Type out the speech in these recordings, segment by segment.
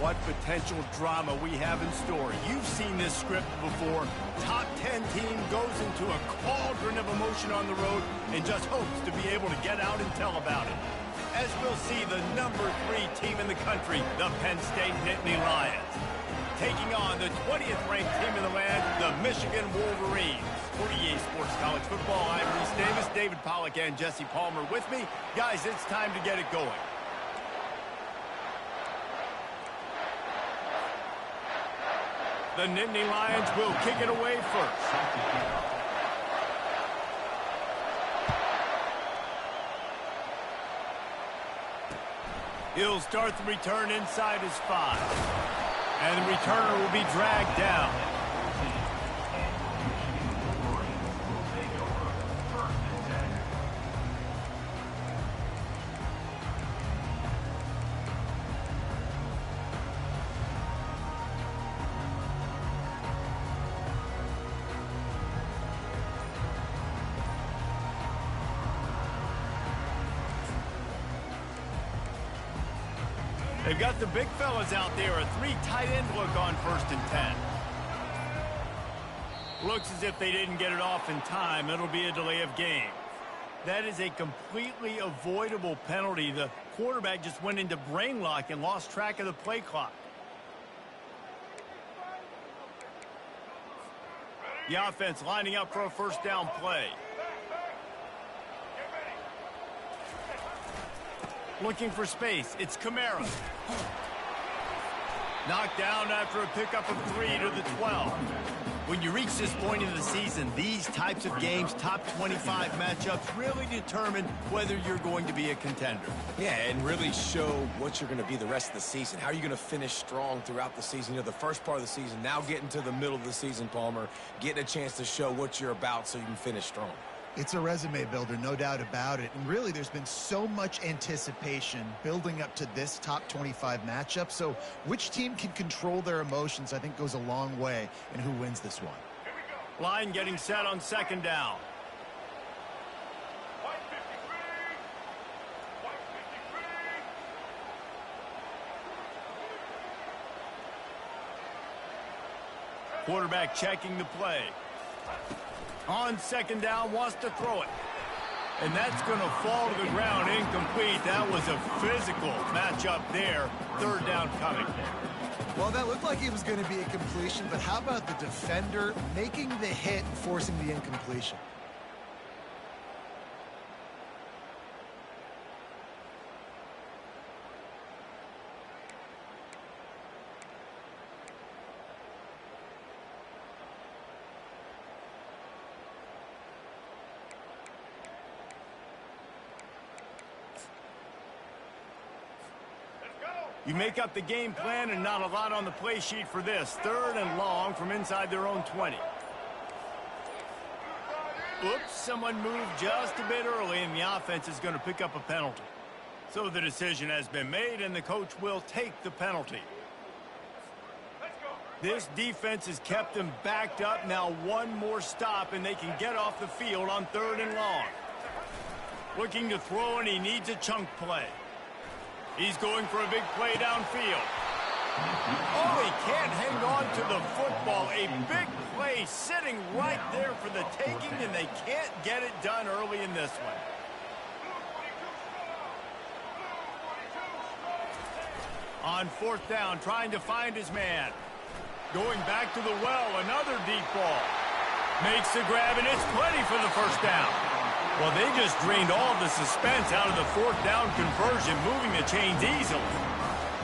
what potential drama we have in store. You've seen this script before. Top 10 team goes into a cauldron of emotion on the road and just hopes to be able to get out and tell about it. As we'll see the number 3 team in the country, the Penn State Nittany Lions, taking on the 20th ranked team in the land, the Michigan Wolverines. For EA Sports College Football, I'm Reese Davis, David Pollack, and Jesse Palmer with me. Guys, it's time to get it going. The Nittany Lions will kick it away first. He'll start the return inside his 5. And the returner will be dragged down. They've got the big fellas out there, a 3 tight end look on 1st and 10. Looks as if they didn't get it off in time. It'll be a delay of game. That is a completely avoidable penalty. The quarterback just went into brain lock and lost track of the play clock. The offense lining up for a 1st down play. Looking for space. It's Kamara. Knocked down after a pickup of 3 to the 12. When you reach this point in the season, these types of games, top 25 matchups, really determine whether you're going to be a contender. Yeah, and really show what you're going to be the rest of the season. How are you going to finish strong throughout the season? You know, the first part of the season, now getting to the middle of the season, Palmer, getting a chance to show what you're about so you can finish strong. It's a resume builder, no doubt about it. And really, there's been so much anticipation building up to this top 25 matchup. So which team can control their emotions, I think, goes a long way in who wins this one. Line getting set on 2nd down. Quarterback checking the play. On 2nd down, wants to throw it. And that's going to fall to the ground incomplete. That was a physical matchup there. 3rd down coming. Well, that looked like it was going to be a completion, but how about the defender making the hit and forcing the incompletion? You make up the game plan and not a lot on the play sheet for this. 3rd and long from inside their own 20. Oops, someone moved just a bit early, and the offense is going to pick up a penalty. So the decision has been made, and the coach will take the penalty. This defense has kept them backed up. Now one more stop, and they can get off the field on 3rd and long. Looking to throw, and he needs a chunk play. He's going for a big play downfield. Oh, he can't hang on to the football. A big play sitting right there for the taking, and they can't get it done early in this one. On 4th down, trying to find his man. Going back to the well, another deep ball. Makes the grab, and it's plenty for the 1st down. Well, they just drained all of the suspense out of the 4th down conversion, moving the chains easily.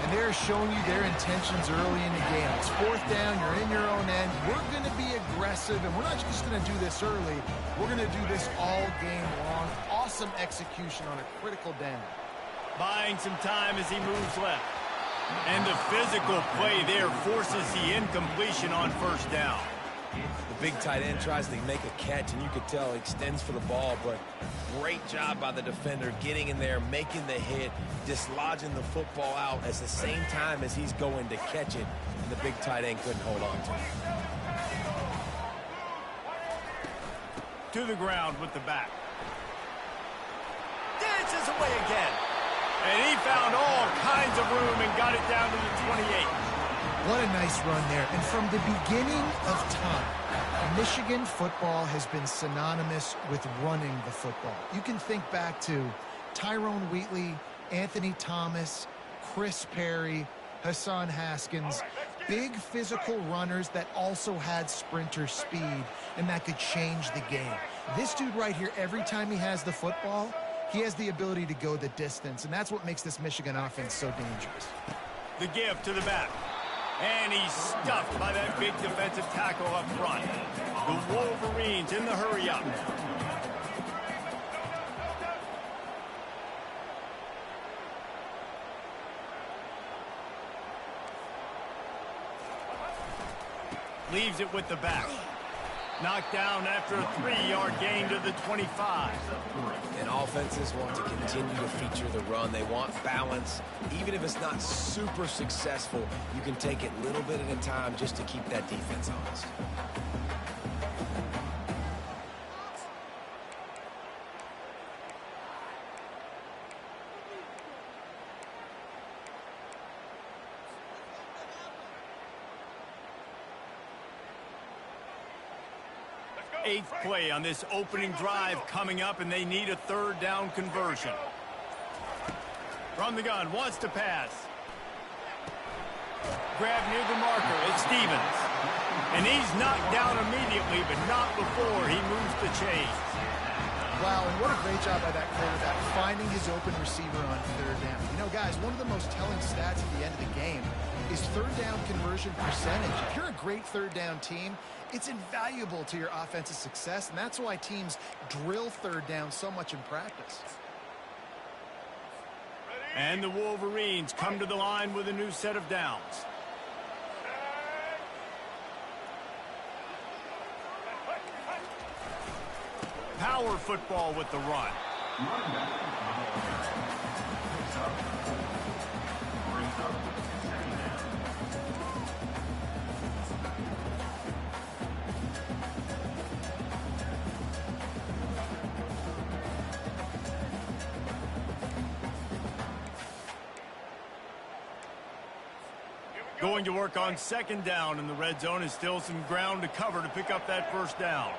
And they're showing you their intentions early in the game. It's 4th down, you're in your own end. We're going to be aggressive, and we're not just going to do this early. We're going to do this all game long. Awesome execution on a critical down. Buying some time as he moves left. And the physical play there forces the incompletion on 1st down. The big tight end tries to make a catch, and you could tell he extends for the ball, but great job by the defender getting in there, making the hit, dislodging the football out at the same time as he's going to catch it, and the big tight end couldn't hold on to it. To the ground with the back. Dances away again. And he found all kinds of room and got it down to the 28. What a nice run there. And from the beginning of time, Michigan football has been synonymous with running the football. You can think back to Tyrone Wheatley, Anthony Thomas, Chris Perry, Hassan Haskins, big physical runners that also had sprinter speed and that could change the game. This dude right here, every time he has the football, he has the ability to go the distance, and that's what makes this Michigan offense so dangerous. The give to the back. And he's stuffed by that big defensive tackle up front. The Wolverines in the hurry-up. Leaves it with the back. Knocked down after a 3-yard gain to the 25. And offenses want to continue to feature the run. They want balance. Even if it's not super successful, you can take it a little bit at a time just to keep that defense honest. Eighth play on this opening drive coming up, and they need a third down conversion. From the gun, wants to pass. Grab near the marker, it's Stevens. And he's knocked down immediately, but not before he moves the chains. Wow, and what a great job by that quarterback, finding his open receiver on third down. You know, guys, one of the most telling stats at the end of the game is third down conversion percentage. If you're a great third down team, it's invaluable to your offensive success, and that's why teams drill third down so much in practice. And the Wolverines come to the line with a new set of downs. Power football with the run. Going to work on second down in the red zone, and still some ground to cover to pick up that first down.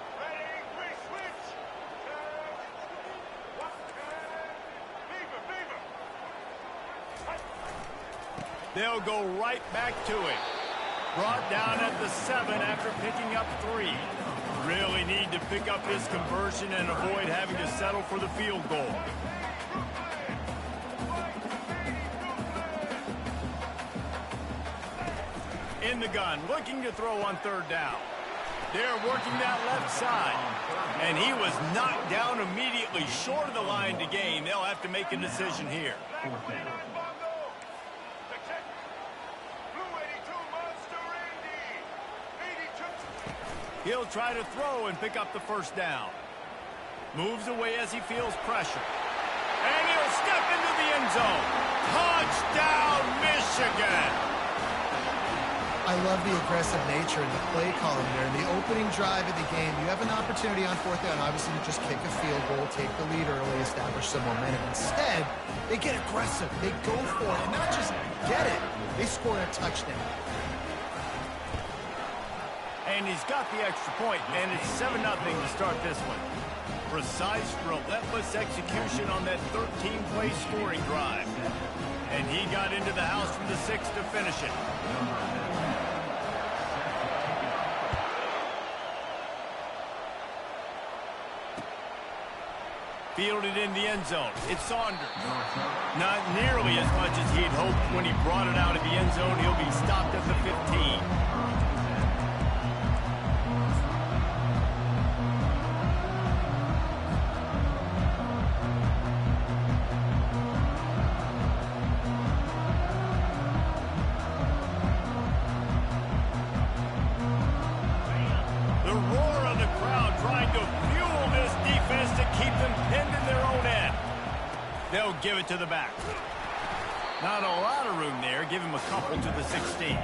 They'll go right back to it. Brought down at the 7 after picking up 3. Really need to pick up this conversion and avoid having to settle for the field goal. In the gun, looking to throw on third down. They're working that left side. And he was knocked down immediately short of the line to gain. They'll have to make a decision here. He'll try to throw and pick up the first down. Moves away as he feels pressure. And he'll step into the end zone. Touchdown, Michigan! I love the aggressive nature and the play calling there. In the opening drive of the game, you have an opportunity on fourth down, obviously, to just kick a field goal, take the lead early, establish some momentum. Instead, they get aggressive. They go for it, and not just get it. They score a touchdown. And he's got the extra point, and it's 7-0 to start this one. Precise, relentless execution on that 13-play scoring drive. And he got into the house from the 6 to finish it. Fielded in the end zone. It's Saunders. Not nearly as much as he'd hoped when he brought it out of the end zone. He'll be stopped at the 15. They'll give it to the back. Not a lot of room there. Give him a couple to the 16.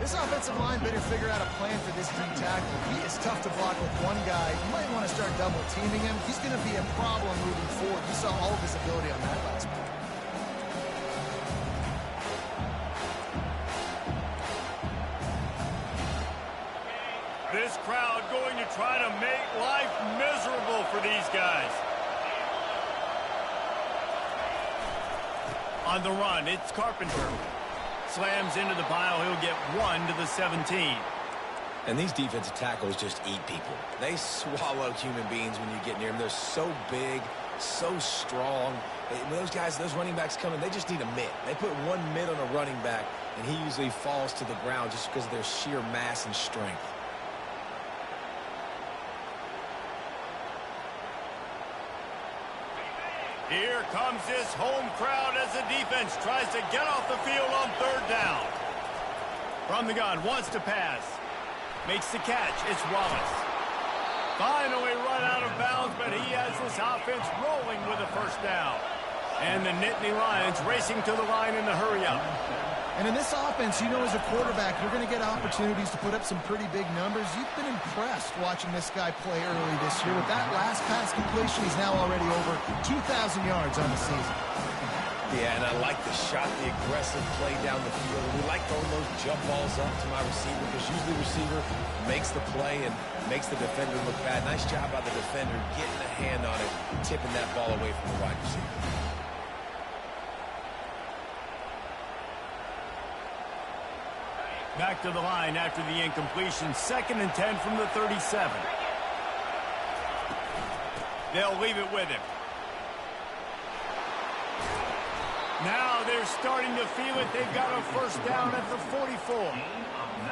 This offensive line better figure out a plan for this D tackle. He is tough to block with one guy. You might want to start double teaming him. He's going to be a problem moving forward. You saw all of his ability on that last play. crowd going to try to make life miserable for these guys. On the run, it's Carpenter. Slams into the pile. He'll get 1 to the 17. And these defensive tackles just eat people. They swallow human beings when you get near them. They're so big, so strong. When those guys, those running backs come in, they just need a mid. They put 1 mid on a running back, and he usually falls to the ground just because of their sheer mass and strength. Here comes this home crowd as the defense tries to get off the field on 3rd down. From the gun, wants to pass. Makes the catch. It's Wallace. Finally run out of bounds, but he has this offense rolling with a 1st down. And the Nittany Lions racing to the line in the hurry-up. And in this offense, you know, as a quarterback, you're going to get opportunities to put up some pretty big numbers. You've been impressed watching this guy play early this year. With that last pass completion, he's now already over 2,000 yards on the season. Yeah, and I like the shot, the aggressive play down the field. We like throwing those jump balls up to my receiver because usually the receiver makes the play and makes the defender look bad. Nice job by the defender getting a hand on it, tipping that ball away from the wide receiver. Back to the line after the incompletion. 2nd and 10 from the 37. They'll leave it with him. Now they're starting to feel it. They've got a 1st down at the 44.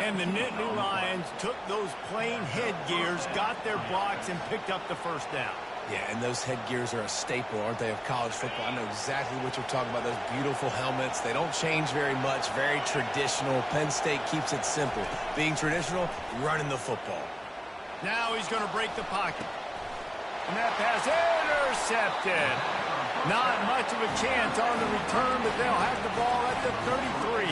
And the Nittany Lions took those plain headgears, got their blocks, and picked up the 1st down. Yeah, and those headgears are a staple, aren't they, of college football? I know exactly what you're talking about, those beautiful helmets. They don't change very much, very traditional. Penn State keeps it simple. Being traditional, running the football. Now he's going to break the pocket. And that pass intercepted. Not much of a chance on the return, but they'll have the ball at the 33.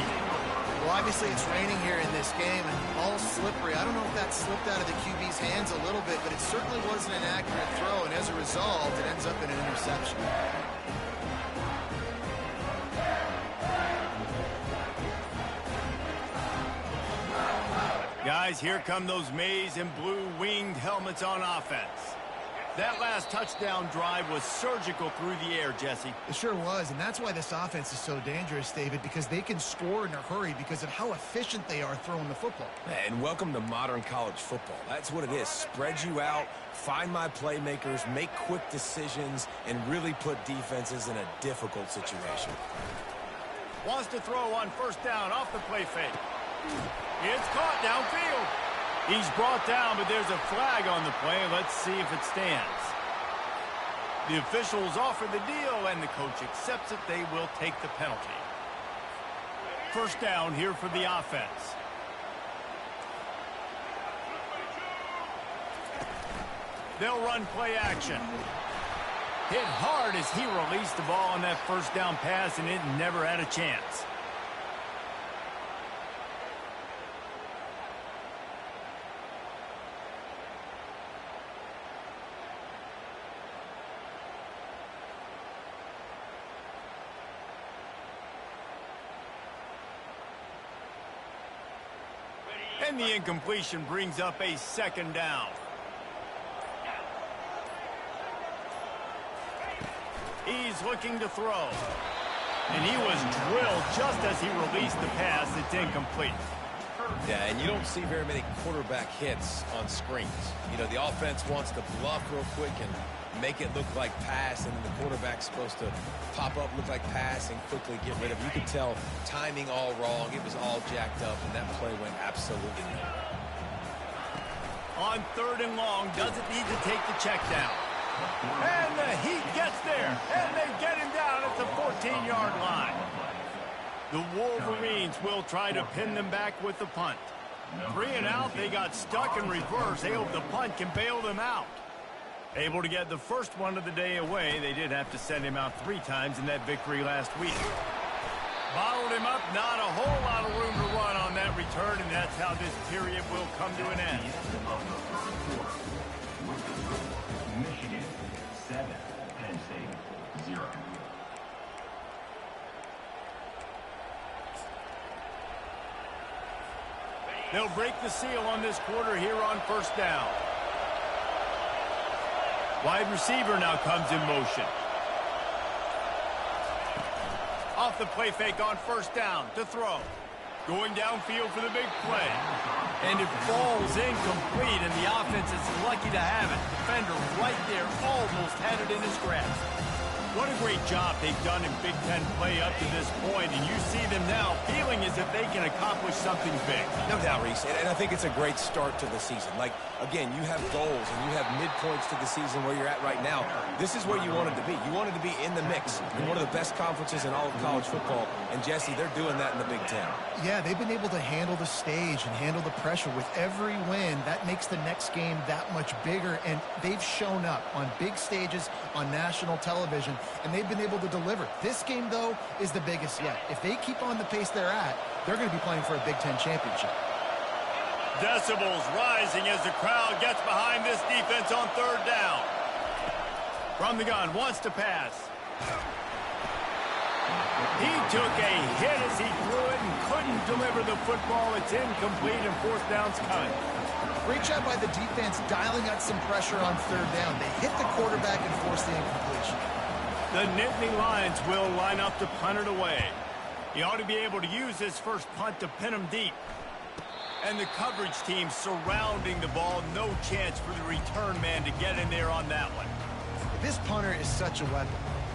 Well, obviously it's raining here in this game, and all slippery. I don't know if that slipped out of the QB's hands a little bit, but it certainly wasn't an accurate throw, and as a result, it ends up in an interception. Guys, here come those maize and blue winged helmets on offense. That last touchdown drive was surgical through the air, Jesse. It sure was, and that's why this offense is so dangerous, David, because they can score in a hurry because of how efficient they are throwing the football. And welcome to modern college football. That's what it is. Spread you out, find my playmakers, make quick decisions, and really put defenses in a difficult situation. Wants to throw on 1st down off the play fake. It's caught downfield. He's brought down, but there's a flag on the play. Let's see if it stands. The officials offer the deal, and the coach accepts it. They will take the penalty. 1st down here for the offense. They'll run play action. Hit hard as he released the ball on that 1st down pass, and it never had a chance. And the incompletion brings up a 2nd down. He's looking to throw. And he was drilled just as he released the pass. It's incomplete. Yeah, and you don't see very many quarterback hits on screens. You know, the offense wants to bluff real quick and make it look like pass, and the quarterback's supposed to pop up, look like pass, and quickly get rid of it. You could tell timing all wrong. It was all jacked up, and that play went absolutely nowhere. On 3rd and long, doesn't need to take the check down. And the Heat gets there, and they get him down at the 14-yard line. The Wolverines will try to pin them back with the punt. 3 and out, they got stuck in reverse. They hope the punt can bail them out. Able to get the first one of the day away. They did have to send him out 3 times in that victory last week. Bottled him up, not a whole lot of room to run on that return, and that's how this period will come to an end. Michigan 7, Penn State 0. They'll break the seal on this quarter here on first down. Wide receiver now comes in motion. Off the play fake on first down to throw. Going downfield for the big play. And it falls incomplete, and the offense is lucky to have it. Defender right there almost had it in his grasp. What a great job they've done in Big Ten play up to this point, and you see them now feeling as if they can accomplish something big. No doubt, Reese, and I think it's a great start to the season. Like, again, you have goals and you have midpoints to the season where you're at right now. This is where you wanted to be. You wanted to be in the mix in one of the best conferences in all of college football, and Jesse, they're doing that in the Big Ten. Yeah, they've been able to handle the stage and handle the pressure. With every win, that makes the next game that much bigger, and they've shown up on big stages on national television, and they've been able to deliver. This game, though, is the biggest yet. If they keep on the pace they're at, they're going to be playing for a Big Ten championship. Decibels rising as the crowd gets behind this defense on third down. From the gun, wants to pass. He took a hit as he threw it and couldn't deliver the football. It's incomplete, and fourth down's coming. Great job by the defense dialing out some pressure on third down. They hit the quarterback and forced the incompletion. The Nittany Lions will line up to punt it away. He ought to be able to use his first punt to pin him deep. And the coverage team surrounding the ball. No chance for the return man to get in there on that one. This punter is such a weapon.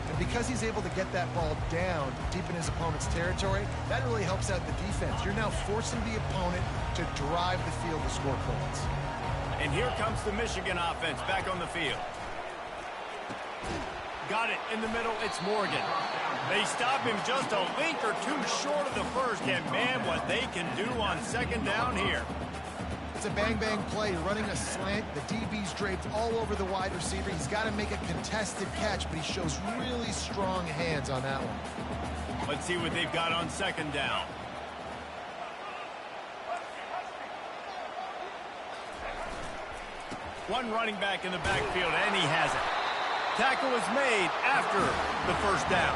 And because he's able to get that ball down deep in his opponent's territory, that really helps out the defense. You're now forcing the opponent to drive the field to score points. And here comes the Michigan offense back on the field. Got it in the middle. It's Morgan. They stop him just a link or two short of the first, and man, what they can do on second down here. It's a bang-bang play. You're running a slant. The DB's draped all over the wide receiver. He's got to make a contested catch, but he shows really strong hands on that one. Let's see what they've got on second down. One running back in the backfield, and he has it. Tackle is made after the first down.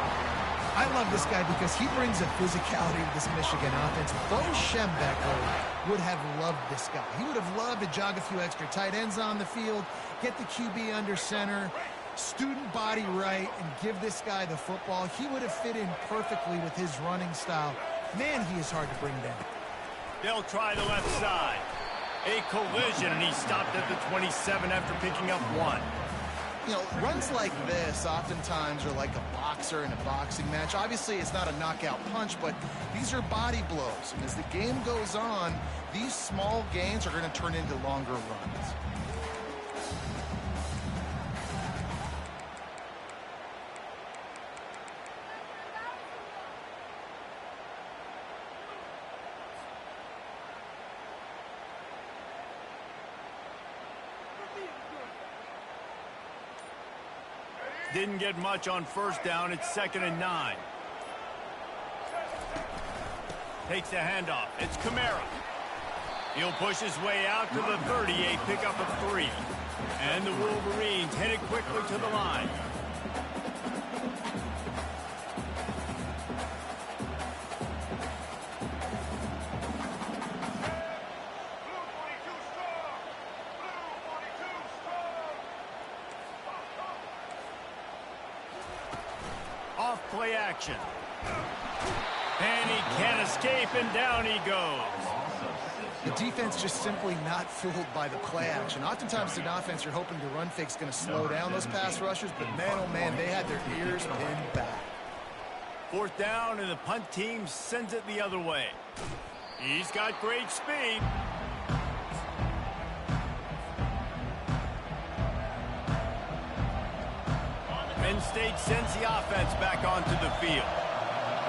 I love this guy because he brings a physicality to this Michigan offense. Bo Schembechler would have loved this guy. He would have loved to jog a few extra tight ends on the field, get the QB under center, student body right, and give this guy the football. He would have fit in perfectly with his running style. Man, he is hard to bring down. They'll try the left side. A collision, and he stopped at the 27 after picking up one. You know, runs like this oftentimes are like a boxer in a boxing match. Obviously, it's not a knockout punch, but these are body blows. And as the game goes on, these small gains are going to turn into longer runs. Didn't get much on first down. It's 2nd and 9. Takes the handoff. It's Kamara. He'll push his way out to the 38, pickup of 3. And the Wolverines headed quickly to the line. Play action. And he can't escape, and down he goes. The defense just simply not fooled by the play action. Oftentimes, the offense, you're hoping the run fake's going to slow down those pass rushers, but man, oh man, they had their ears pinned back. 4th down, and the punt team sends it the other way. He's got great speed. Penn State sends the offense back onto the field.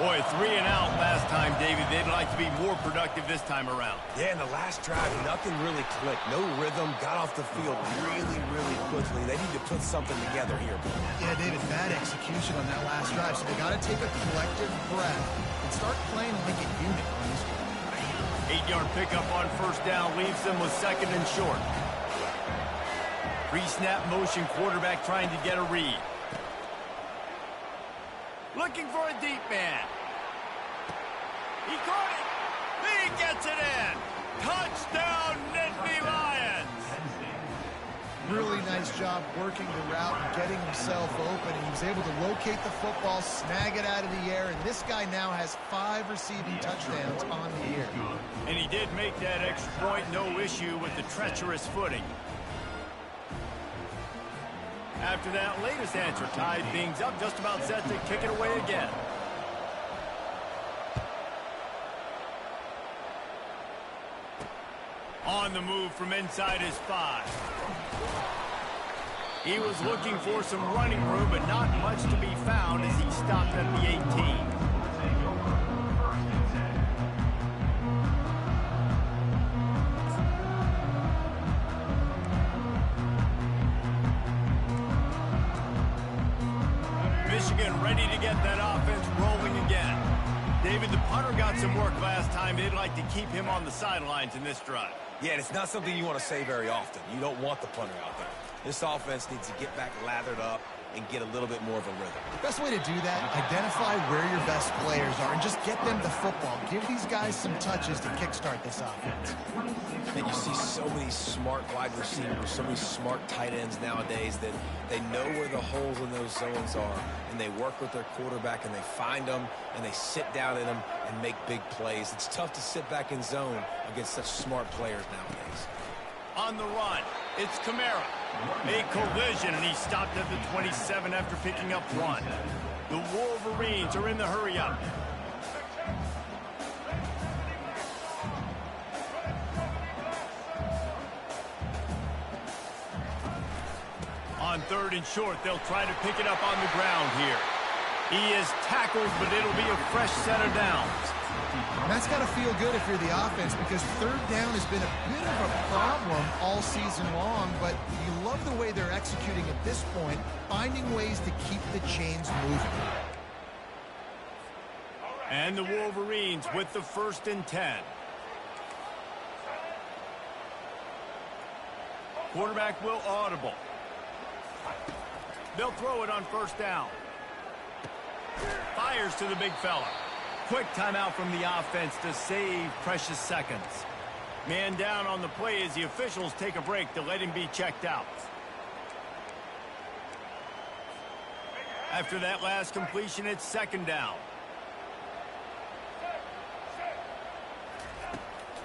Boy, 3 and out last time, David. They'd like to be more productive this time around. Yeah, in the last drive, nothing really clicked. No rhythm, got off the field really, really quickly. They need to put something together here. Yeah, David, bad execution on that last drive. So they got to take a collective breath and start playing like a unit on this one. 8-yard pickup on first down leaves them with 2nd and short. Pre-snap motion, quarterback trying to get a read. Looking for a deep man. He caught it. He gets it in. Touchdown, Nittany Lions! Really nice job working the route and getting himself open. And he was able to locate the football, snag it out of the air, and this guy now has 5 receiving touchdowns on the year. And he did make that extra point, no issue with the treacherous footing. After that latest answer tied things up, just about set to kick it away again. On the move from inside his 5. He was looking for some running room, but not much to be found as he stopped at the 18. Michigan ready to get that offense rolling again. David, the punter got some work last time. They'd like to keep him on the sidelines in this drive. Yeah, and it's not something you want to say very often. You don't want the punter out there. This offense needs to get back lathered up and get a little bit more of a rhythm. The best way to do that, identify where your best players are and just get them the football. Give these guys some touches to kickstart this offense. And you see so many smart wide receivers, so many smart tight ends nowadays that they know where the holes in those zones are, and they work with their quarterback, and they find them, and they sit down in them and make big plays. It's tough to sit back in zone against such smart players nowadays. On the run, it's Kamara. A collision, and he stopped at the 27 after picking up 1. The Wolverines are in the hurry-up. On 3rd and short, they'll try to pick it up on the ground here. He is tackled, but it'll be a fresh set of downs. And that's got to feel good if you're the offense, because 3rd down has been a bit of a problem all season long, but you love the way they're executing at this point, finding ways to keep the chains moving. And the Wolverines with the 1st and 10. Quarterback will audible. They'll throw it on 1st down. Fires to the big fella. Quick timeout from the offense to save precious seconds. Man down on the play as the officials take a break to let him be checked out. After that last completion, it's 2nd down.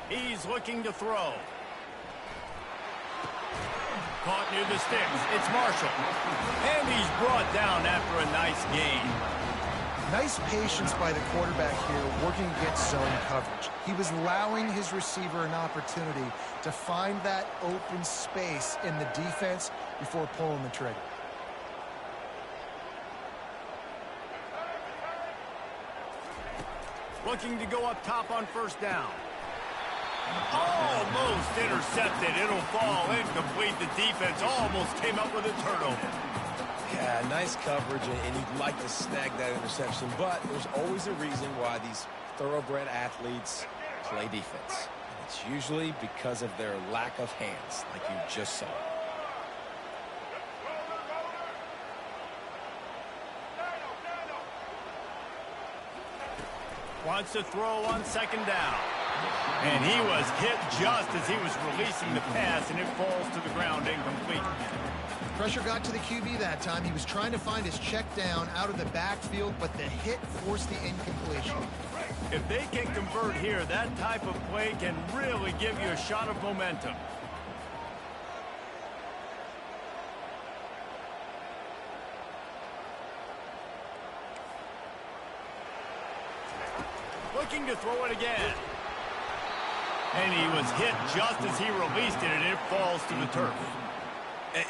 He's looking to throw. Caught near the sticks. It's Marshall. And he's brought down after a nice gain. Nice patience by the quarterback here, working against zone coverage. He was allowing his receiver an opportunity to find that open space in the defense before pulling the trigger. Looking to go up top on 1st down. Almost intercepted. It'll fall incomplete. The defense almost came up with a turnover. Yeah, nice coverage, and you'd like to snag that interception, but there's always a reason why these thoroughbred athletes play defense. And it's usually because of their lack of hands, like you just saw. Wants to throw on 2nd down. And he was hit just as he was releasing the pass, and it falls to the ground incomplete. Pressure got to the QB that time. He was trying to find his check down out of the backfield, but the hit forced the incompletion. If they can convert here, that type of play can really give you a shot of momentum. Looking to throw it again. And he was hit just as he released it, and it falls to the turf.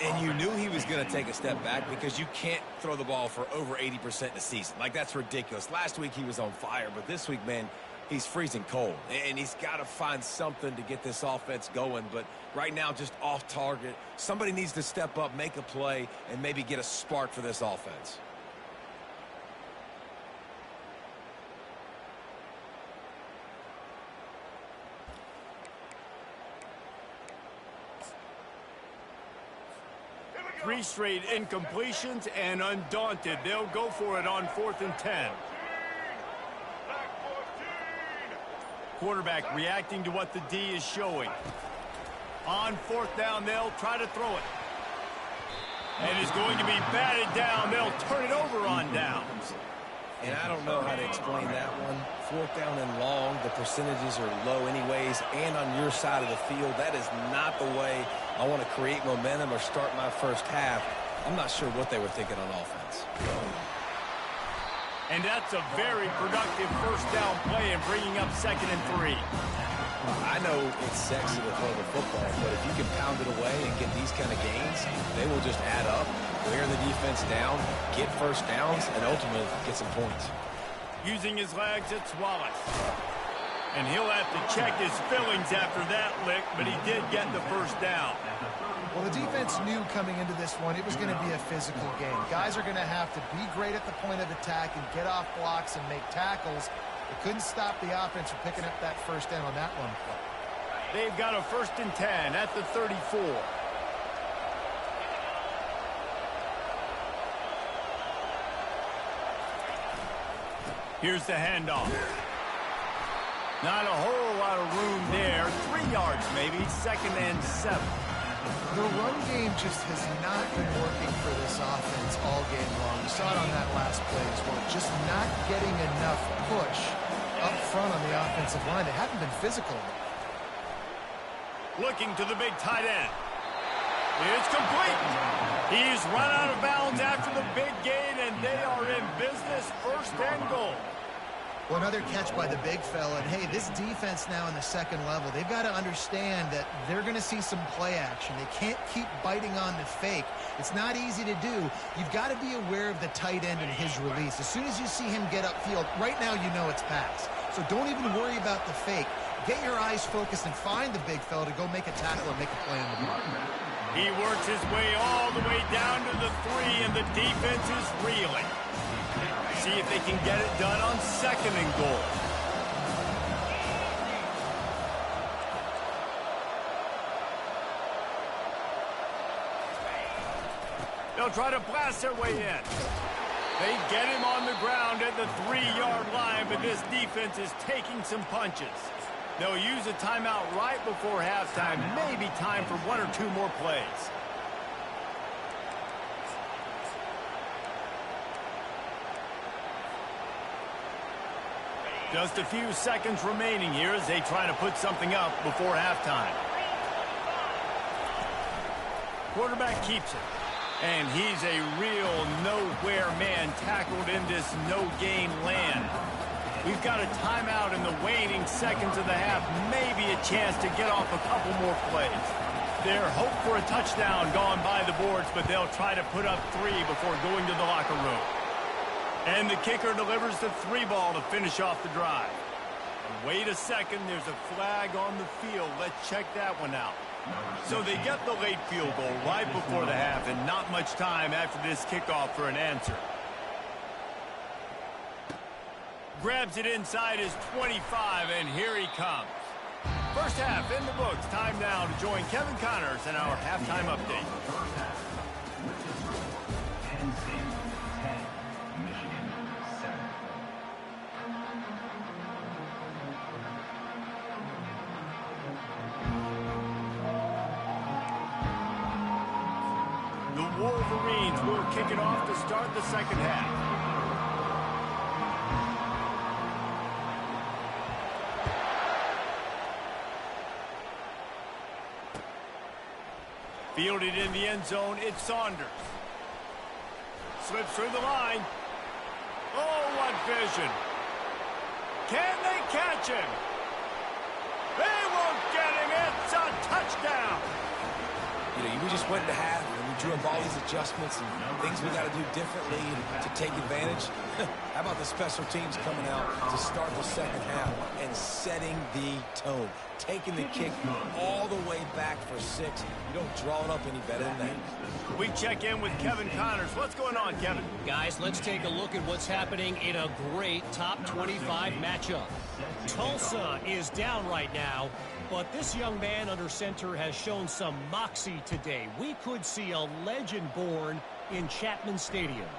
And you knew he was going to take a step back because you can't throw the ball for over 80% in a season. Like, that's ridiculous. Last week he was on fire, but this week, man, he's freezing cold. And he's got to find something to get this offense going. But right now, just off target. Somebody needs to step up, make a play, and maybe get a spark for this offense. Three straight incompletions, and undaunted, they'll go for it on 4th and 10. quarterback reacting to what the D is showing. On fourth down, they'll try to throw it. And it's going to be batted down. They'll turn it over on downs. And I don't know how to explain that one. Fourth down and long, the percentages are low anyways, and on your side of the field, that is not the way I want to create momentum or start my first half. I'm not sure what they were thinking on offense. And that's a very productive first down play and bringing up 2nd and 3. I know it's sexy to throw the football, but if you can pound it away and get these kind of gains, they will just add up, wear the defense down, get first downs, and ultimately get some points. Using his legs, it's Wallace. And he'll have to check his fillings after that lick, but he did get the first down. Well, the defense knew coming into this one it was going to be a physical game. Guys are going to have to be great at the point of attack and get off blocks and make tackles. They couldn't stop the offense from picking up that first down on that one play. They've got a 1st and 10 at the 34. Here's the handoff. Not a whole lot of room there. 3 yards maybe, 2nd and 7. The run game just has not been working for this offense all game long. We saw it on that last play as well. Just not getting enough push up front on the offensive line. They haven't been physical enough. Looking to the big tight end. It's complete. He's run out of bounds after the big gain, and they are in business. 1st and goal. Well, another catch by the big fella. And, hey, this defense now in the 2nd level, they've got to understand that they're going to see some play action. They can't keep biting on the fake. It's not easy to do. You've got to be aware of the tight end and his release. As soon as you see him get upfield, right now you know it's pass. So don't even worry about the fake. Get your eyes focused and find the big fella to go make a tackle and make a play on the ball. He works his way all the way down to the 3, and the defense is reeling. See if they can get it done on 2nd and goal. They'll try to blast their way in. They get him on the ground at the 3-yard line, but this defense is taking some punches. They'll use a timeout right before halftime, maybe time for 1 or 2 more plays. Just a few seconds remaining here as they try to put something up before halftime. Quarterback keeps it. And he's a real nowhere man tackled in this no-gain land. We've got a timeout in the waning seconds of the half. Maybe a chance to get off a couple more plays. Their hope for a touchdown gone by the boards, but they'll try to put up 3 before going to the locker room. And the kicker delivers the 3 ball to finish off the drive. And wait a second, there's a flag on the field. Let's check that one out. So they get the late field goal right before the half, and not much time after this kickoff for an answer. Grabs it inside his 25, and here he comes. First half in the books. Time now to join Kevin Connors in our halftime update. The Wolverines will kick it off to start the 2nd half. Fielded in the end zone, it's Saunders. Slips through the line. Oh, what vision. Can they catch him? They won't get him. It's a touchdown. You know, we just went to half and we drew up all these adjustments and things we got to do differently to take advantage. How about the special teams coming out to start the 2nd half and setting the tone? Taking the kick all the way back for 6. You don't draw it up any better than that. We check in with Kevin Connors. What's going on, Kevin? Guys, let's take a look at what's happening in a great top 25 matchup. Tulsa is down right now, but this young man under center has shown some moxie today. We could see a legend born in Chapman Stadium.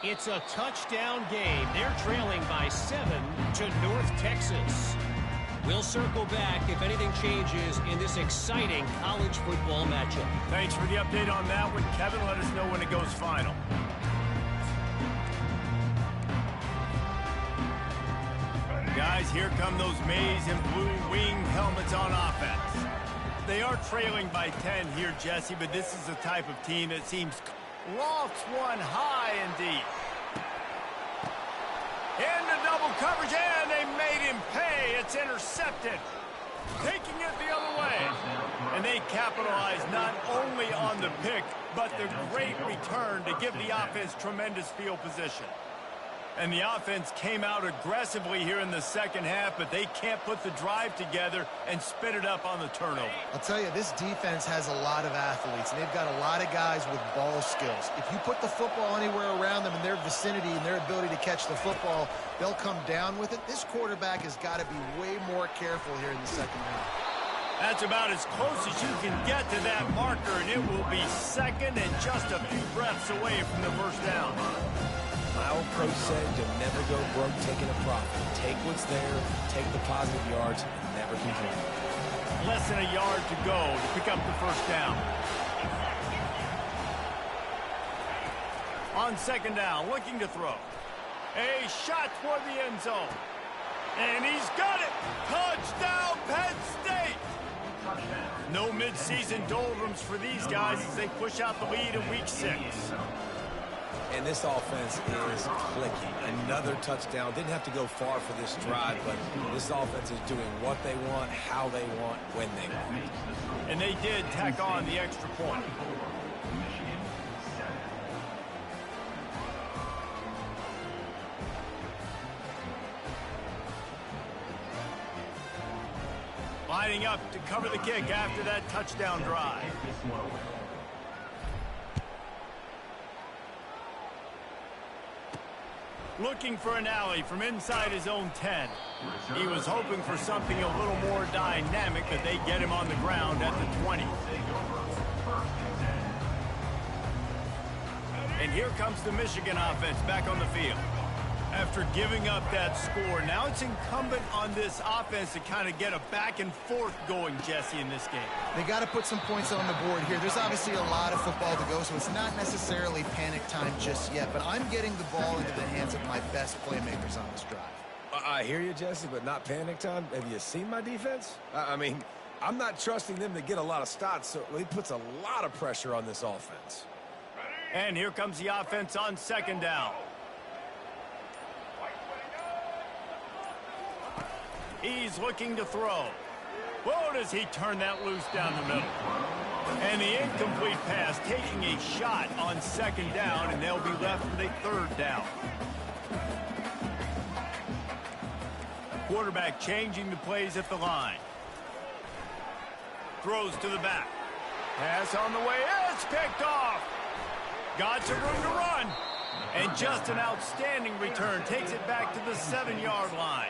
It's a touchdown game. They're trailing by 7 to North Texas. We'll circle back if anything changes in this exciting college football matchup. Thanks for the update on that one, Kevin. Let us know when it goes final. Guys, here come those maize and blue winged helmets on offense. They are trailing by 10 here, Jesse, but this is the type of team that seems lofts one high and deep. Into double coverage, and they made him pay. It's intercepted. Taking it the other way. And they capitalize not only on the pick, but the great return to give the offense tremendous field position. And the offense came out aggressively here in the second half, but they can't put the drive together and spit it up on the turnover. I'll tell you, this defense has a lot of athletes, and they've got a lot of guys with ball skills. If you put the football anywhere around them in their vicinity and their ability to catch the football, they'll come down with it. This quarterback has got to be way more careful here in the second half. That's about as close as you can get to that marker, and it will be second and just a few breaths away from the first down. My old coach said you'll never go broke taking a profit. Take what's there, take the positive yards, and never complain. Less than a yard to go to pick up the first down. On second down, looking to throw. A shot toward the end zone. And he's got it! Touchdown, Penn State! No midseason doldrums for these guys as they push out the lead in Week 6. And this offense is clicking. Another touchdown. Didn't have to go far for this drive, but this offense is doing what they want, how they want, when they want. And they did tack on the extra point. Lining up to cover the kick after that touchdown drive. Looking for an alley from inside his own 10. He was hoping for something a little more dynamic, but they get him on the ground at the 20. And here comes the Michigan offense back on the field. After giving up that score, now it's incumbent on this offense to kind of get a back and forth going, Jesse, in this game. They got to put some points on the board here. There's obviously a lot of football to go, so it's not necessarily panic time just yet, but I'm getting the ball into the hands of my best playmakers on this drive. I hear you, Jesse, but not panic time. Have you seen my defense? I mean, I'm not trusting them to get a lot of stops, so he puts a lot of pressure on this offense. And here comes the offense on second down. He's looking to throw. Whoa, does he turn that loose down the middle. And the incomplete pass taking a shot on second down, and they'll be left with a third down. Quarterback changing the plays at the line. Throws to the back. Pass on the way. It's picked off. Got some room to run. And just an outstanding return. Takes it back to the 7-yard line.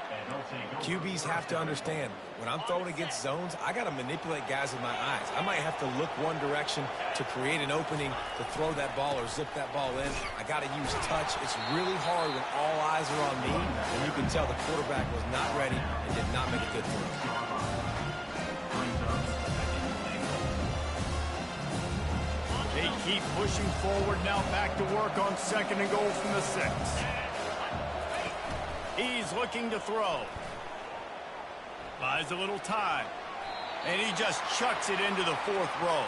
QBs have to understand, when I'm throwing against zones, I got to manipulate guys with my eyes. I might have to look one direction to create an opening to throw that ball or zip that ball in. I got to use touch. It's really hard when all eyes are on me, and you can tell the quarterback was not ready and did not make a good throw. They keep pushing forward, now back to work on second and goal from the 6. He's looking to throw. Buys a little time. And he just chucks it into the 4th row.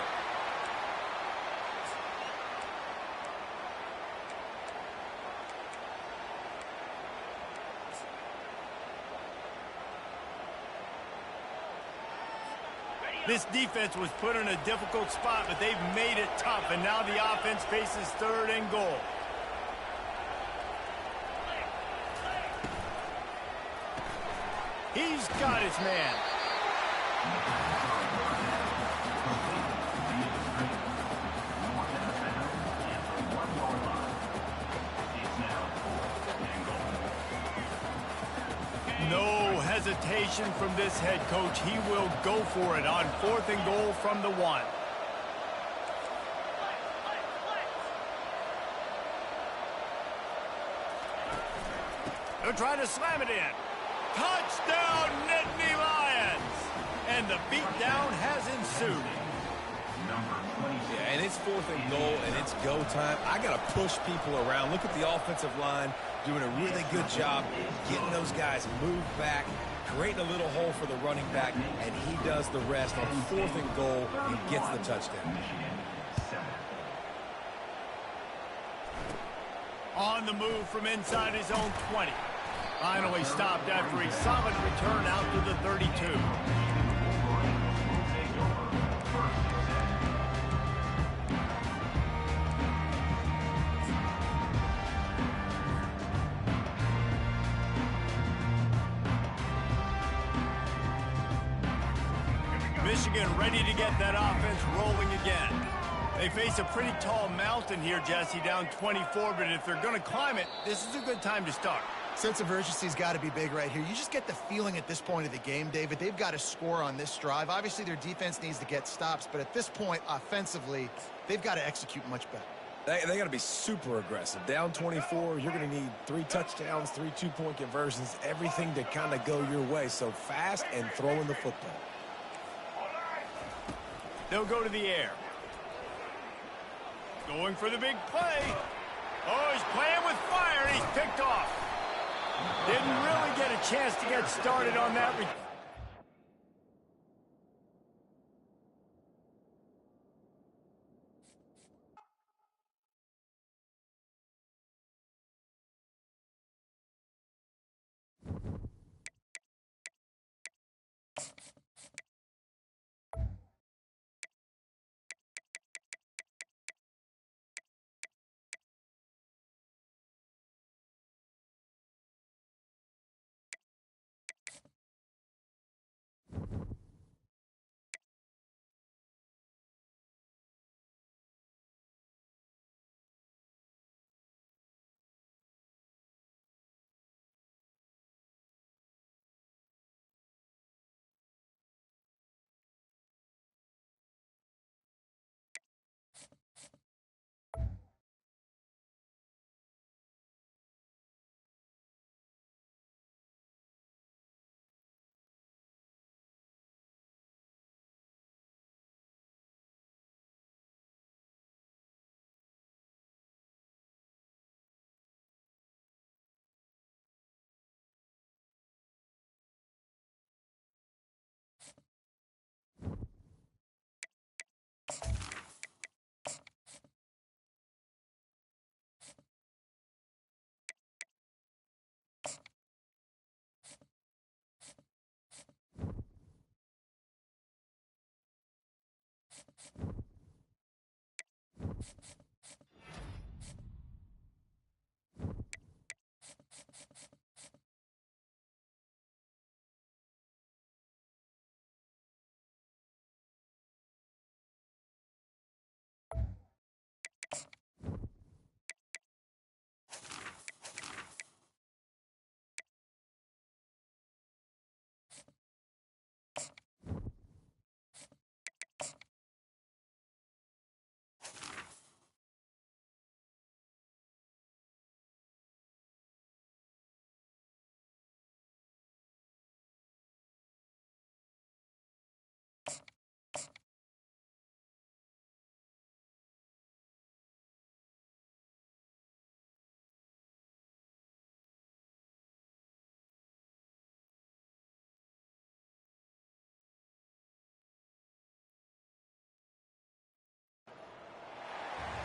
This defense was put in a difficult spot, but they've made it tough, and now the offense faces third and goal. He's got his man. No hesitation from this head coach. He will go for it on 4th and goal from the 1. They're trying to slam it in. Touchdown, Nittany Lions! And the beatdown has ensued. Yeah, and it's 4th and goal, and it's go time. I got to push people around. Look at the offensive line doing a really good job getting those guys moved back, creating a little hole for the running back, and he does the rest on 4th and goal and gets the touchdown. On the move from inside his own 20. Finally stopped after a solid return out to the 32. Michigan ready to get that offense rolling again. They face a pretty tall mountain here, Jesse, down 24, but if they're going to climb it, this is a good time to start. Sense of urgency's got to be big right here. You just get the feeling at this point of the game, David, they've got to score on this drive. Obviously, their defense needs to get stops, but at this point, offensively, they've got to execute much better. They got to be super aggressive. Down 24, you're going to need 3 touchdowns, 3 two-point conversions, everything to kind of go your way. So fast and throwing the football. They'll go to the air. Going for the big play. Oh, he's playing with fire, and he's picked off. Didn't really get a chance to get started on that.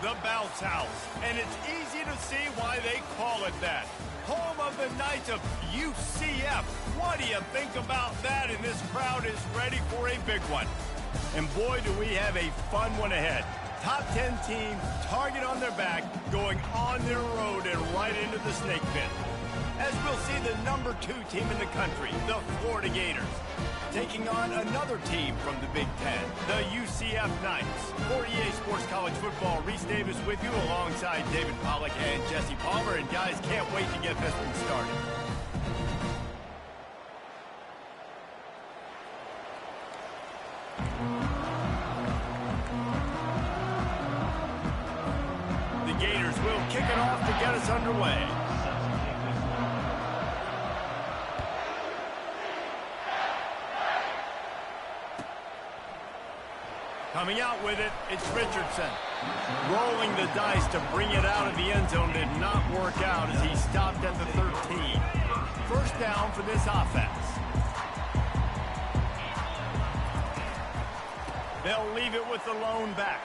The Bounce House, and it's easy to see why they call it that. Home of the Knights of UCF. What do you think about that? And this crowd is ready for a big one. And boy, do we have a fun one ahead. Top 10 team, target on their back, going on their road and right into the snake pit. As we'll see the number 2 team in the country, the Florida Gators, taking on another team from the Big Ten, the UCF Knights. For EA Sports College Football, Reese Davis with you alongside David Pollack and Jesse Palmer. And guys, can't wait to get this one started. The Gators will kick it off to get us underway. Coming out with it, it's Richardson. Rolling the dice to bring it out of the end zone did not work out as he stopped at the 13. First down for this offense. They'll leave it with the lone back.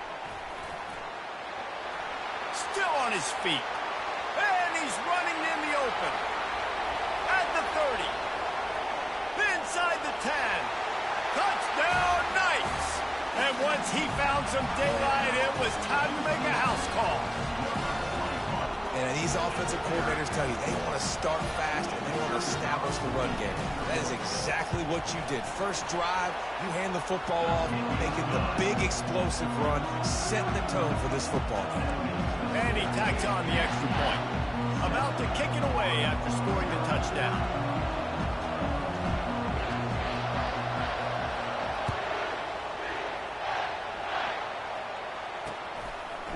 Still on his feet. And he's running in the open. At the 30. Inside the 10. Touchdown, Knights! And once he found some daylight, it was time to make a house call. And these offensive coordinators tell you they want to start fast and they want to establish the run game. That is exactly what you did. First drive, you hand the football off, making the big explosive run, setting the tone for this football game. And he tacks on the extra point. About to kick it away after scoring the touchdown.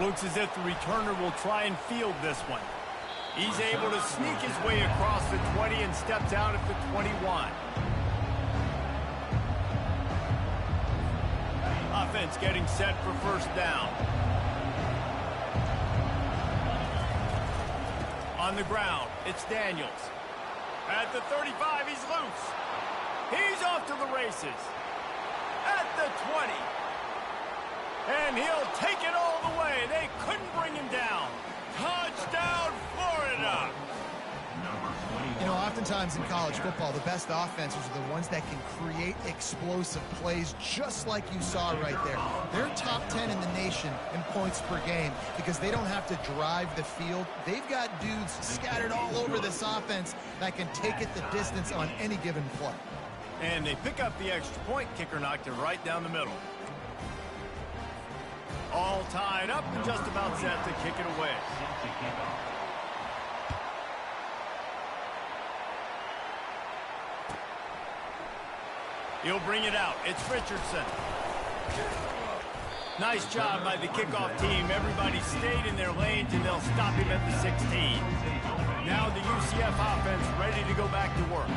Looks as if the returner will try and field this one. He's able to sneak his way across the 20 and steps out at the 21. Offense getting set for first down. On the ground, it's Daniels. At the 35, he's loose. He's off to the races. At the 20. And he'll take it all the way. They couldn't bring him down. Touchdown, Florida! You know, oftentimes in college football, the best offenses are the ones that can create explosive plays just like you saw right there. They're top 10 in the nation in points per game because they don't have to drive the field. They've got dudes scattered all over this offense that can take it the distance on any given play. And they pick up the extra point. Kicker knocked it right down the middle. All tied up and just about set to kick it away. He'll bring it out. It's Richardson. Nice job by the kickoff team. Everybody stayed in their lanes, and they'll stop him at the 16. Now the UCF offense ready to go back to work.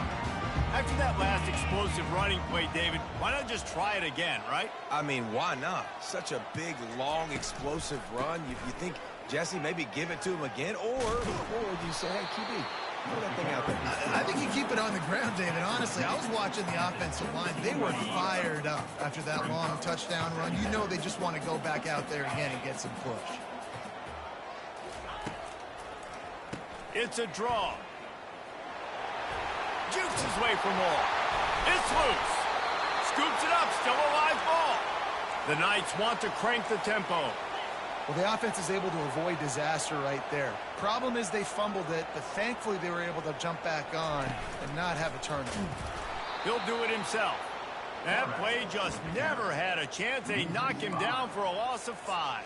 After that last explosive running play, David, why not just try it again, right? I mean, why not? Such a big, long, explosive run. You think, Jesse, maybe give it to him again? Or would you say, hey, QB, throw that thing out there? I think you keep it on the ground, David. Honestly, I was watching the offensive line. They were fired up after that long touchdown run. You know they just want to go back out there again and get some push. It's a draw. Jukes his way for more. It's loose. Scoops it up. Still a live ball. The Knights want to crank the tempo. Well, the offense is able to avoid disaster right there. Problem is they fumbled it, but thankfully they were able to jump back on and not have a turnover. He'll do it himself. That play just never had a chance. They knock him down for a loss of 5.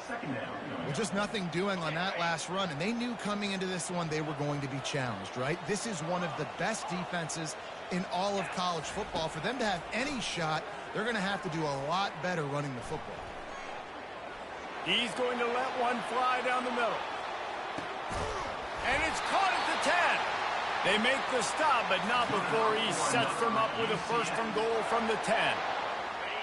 Well, just nothing doing on that last run, and they knew coming into this one they were going to be challenged, right? This is one of the best defenses in all of college football. For them to have any shot, they're going to have to do a lot better running the football. He's going to let one fly down the middle. And it's caught at the 10. They make the stop, but not before he sets them up with a first and goal from the 10.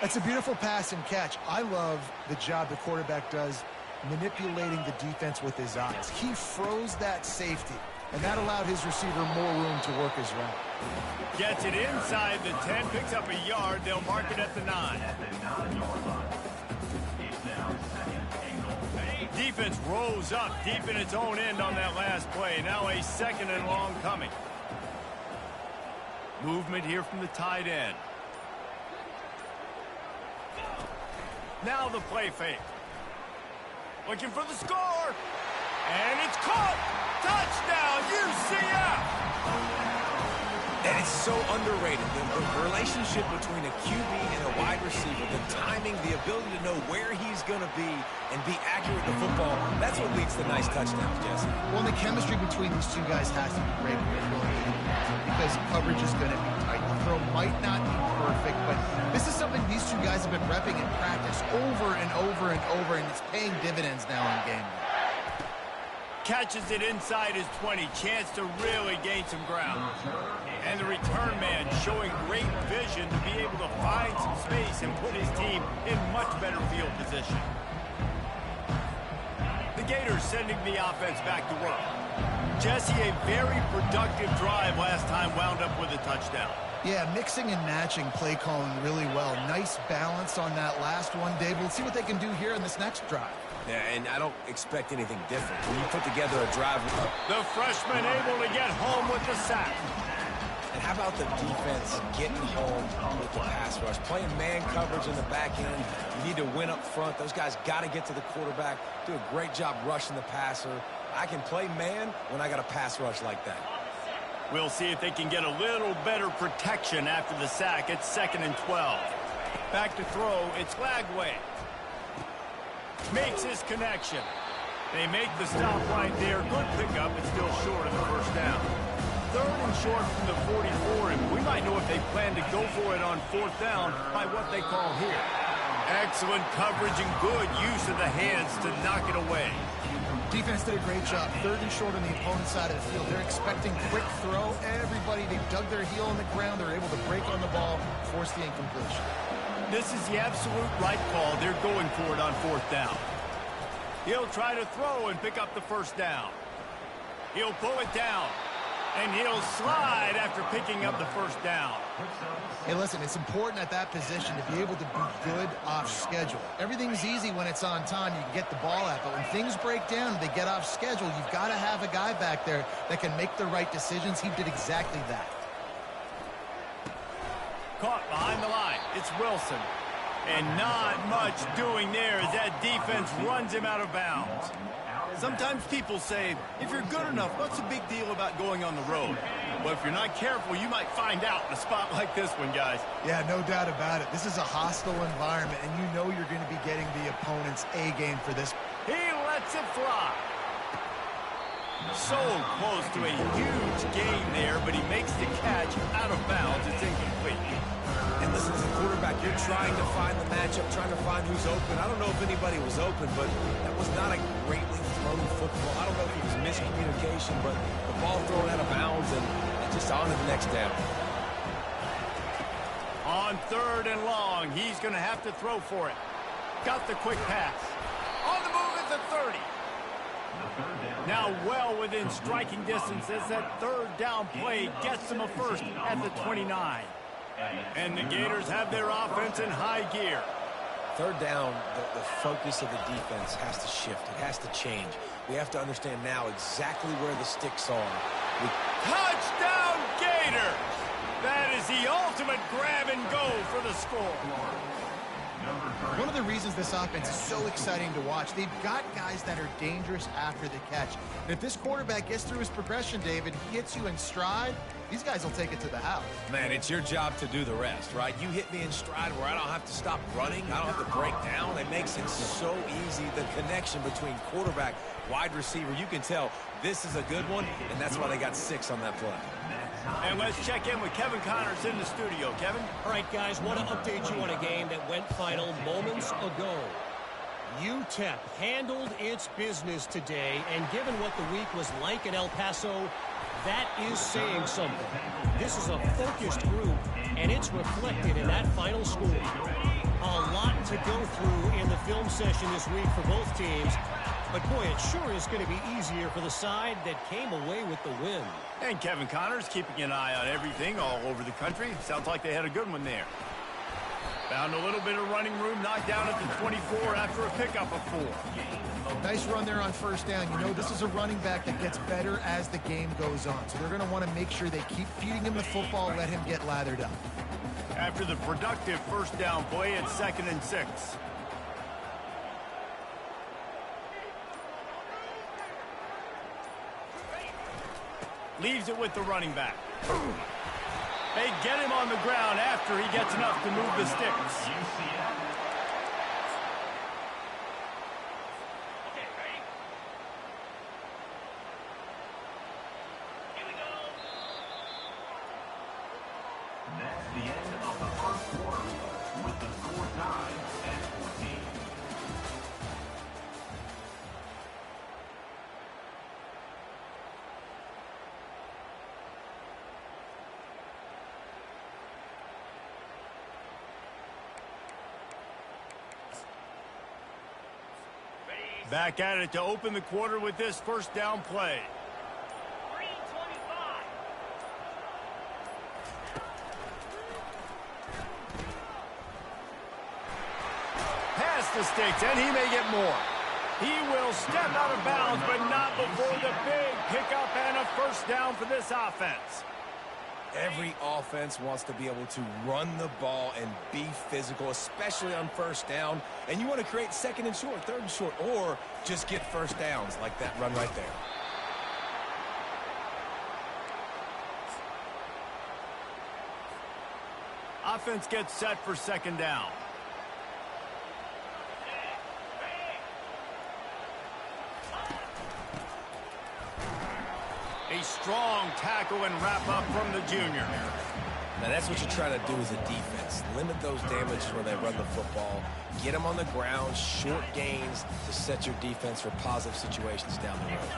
That's a beautiful pass and catch. I love the job the quarterback does manipulating the defense with his eyes. He froze that safety, and that allowed his receiver more room to work his route. Gets it inside the 10, picks up a yard. They'll mark it at the 9. Defense rose up deep in its own end on that last play. Now a second and long coming. Movement here from the tight end. Now the play fake. Looking for the score. And it's caught. Touchdown, UCF. And it's so underrated. The relationship between a QB and a wide receiver, the timing, the ability to know where he's going to be and be accurate with the football, that's what leads to nice touchdowns, Jesse. Well, the chemistry between these two guys has to be great because coverage is going to be tight. The throw might not be perfect, but this is something these two guys have been repping in practice over and over and over, and it's paying dividends now in game day. Catches it inside his 20. Chance to really gain some ground. And the return man showing great vision to be able to find some space and put his team in much better field position. The Gators sending the offense back to work. Jesse, a very productive drive last time wound up with a touchdown. Yeah, mixing and matching play calling really well. Nice balance on that last one, Dave. We'll see what they can do here in this next drive. Yeah, and I don't expect anything different. When you put together a drive... The freshman able to get home with the sack. And how about the defense getting home with the pass rush? Playing man coverage in the back end. You need to win up front. Those guys got to get to the quarterback. Do a great job rushing the passer. I can play man when I got a pass rush like that. We'll see if they can get a little better protection after the sack. It's 2nd and 12. Back to throw. It's Lagway. Makes his connection. They make the stop right there. Good pickup, but still short of the first down. 3rd and short from the 44, and we might know if they plan to go for it on 4th down by what they call here. Excellent coverage and good use of the hands to knock it away. Defense did a great job. 3rd and short on the opponent's side of the field. They're expecting quick throw. Everybody, they dug their heel in the ground. They're able to break on the ball, force the incompletion. This is the absolute right call. They're going for it on 4th down. He'll try to throw and pick up the first down. He'll pull it down, and he'll slide after picking up the first down. Hey, listen, it's important at that position to be able to be good off schedule. Everything's easy when it's on time. You can get the ball out, but when things break down, they get off schedule, you've got to have a guy back there that can make the right decisions. He did exactly that. Caught behind the line. It's Wilson. And not much doing there as that defense runs him out of bounds. Sometimes people say, if you're good enough, what's the big deal about going on the road? Well, if you're not careful, you might find out in a spot like this one, guys. Yeah, no doubt about it. This is a hostile environment, and you know you're going to be getting the opponent's A game for this. He lets it fly. So close to a huge gain there, but he makes the catch out of bounds. It's incomplete. And listen, as a quarterback, you're trying to find the matchup, trying to find who's open. I don't know if anybody was open, but that was not a greatly thrown football. I don't know if it was miscommunication, but the ball thrown out of bounds and just on to the next down. On 3rd and long, he's going to have to throw for it. Got the quick pass. On the move at the 30. Now well within striking distance as that 3rd down play gets them a first at the 29. And the Gators have their offense in high gear. 3rd down, the focus of the defense has to shift. It has to change. We have to understand now exactly where the sticks are. Touchdown Gators! That is the ultimate grab and go for the score. One of the reasons this offense is so exciting to watch, they've got guys that are dangerous after the catch. And if this quarterback gets through his progression, David, he hits you in stride, these guys will take it to the house. Man, it's your job to do the rest, right? You hit me in stride where I don't have to stop running. I don't have to break down. It makes it so easy. The connection between quarterback, wide receiver, you can tell this is a good one, and that's why they got 6 on that play. And let's check in with Kevin Connors in the studio. Kevin? All right, guys, want to update you on a game that went final moments ago. UTEP handled its business today, and given what the week was like in El Paso, that is saying something. This is a focused group, and it's reflected in that final score. A lot to go through in the film session this week for both teams, but boy, it sure is going to be easier for the side that came away with the win. And Kevin Connors keeping an eye on everything all over the country. Sounds like they had a good one there. Found a little bit of running room, knocked down at the 24 after a pickup of 4. Nice run there on 1st down. You know, this is a running back that gets better as the game goes on. So they're going to want to make sure they keep feeding him the football, let him get lathered up. After the productive 1st down play, it's 2nd and 6. Leaves it with the running back. They get him on the ground after he gets enough to move the sticks. That's the end of the first quarter, with the score tied at 14. Back at it to open the quarter with this first down play. Past the sticks, and he may get more. He will step out of bounds, but not before the big pickup and a first down for this offense. Every offense wants to be able to run the ball and be physical, especially on first down. And you want to create second and short, third and short, or just get first downs like that run right there. Offense gets set for second down. A strong tackle and wrap up from the junior. Now that's what you try to do as a defense. Limit those damages when they run the football. Get them on the ground, short gains to set your defense for positive situations down the road.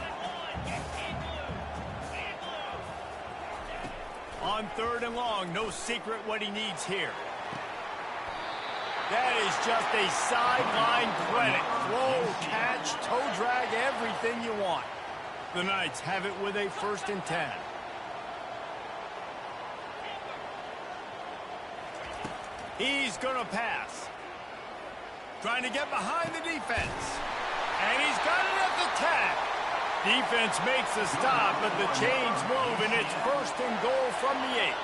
On third and long, no secret what he needs here. That is just a sideline credit. Throw, catch, toe drag, everything you want. The Knights have it with a 1st and 10. He's going to pass. Trying to get behind the defense. And he's got it at the tag. Defense makes a stop, but the chains move, and it's 1st and goal from the 8.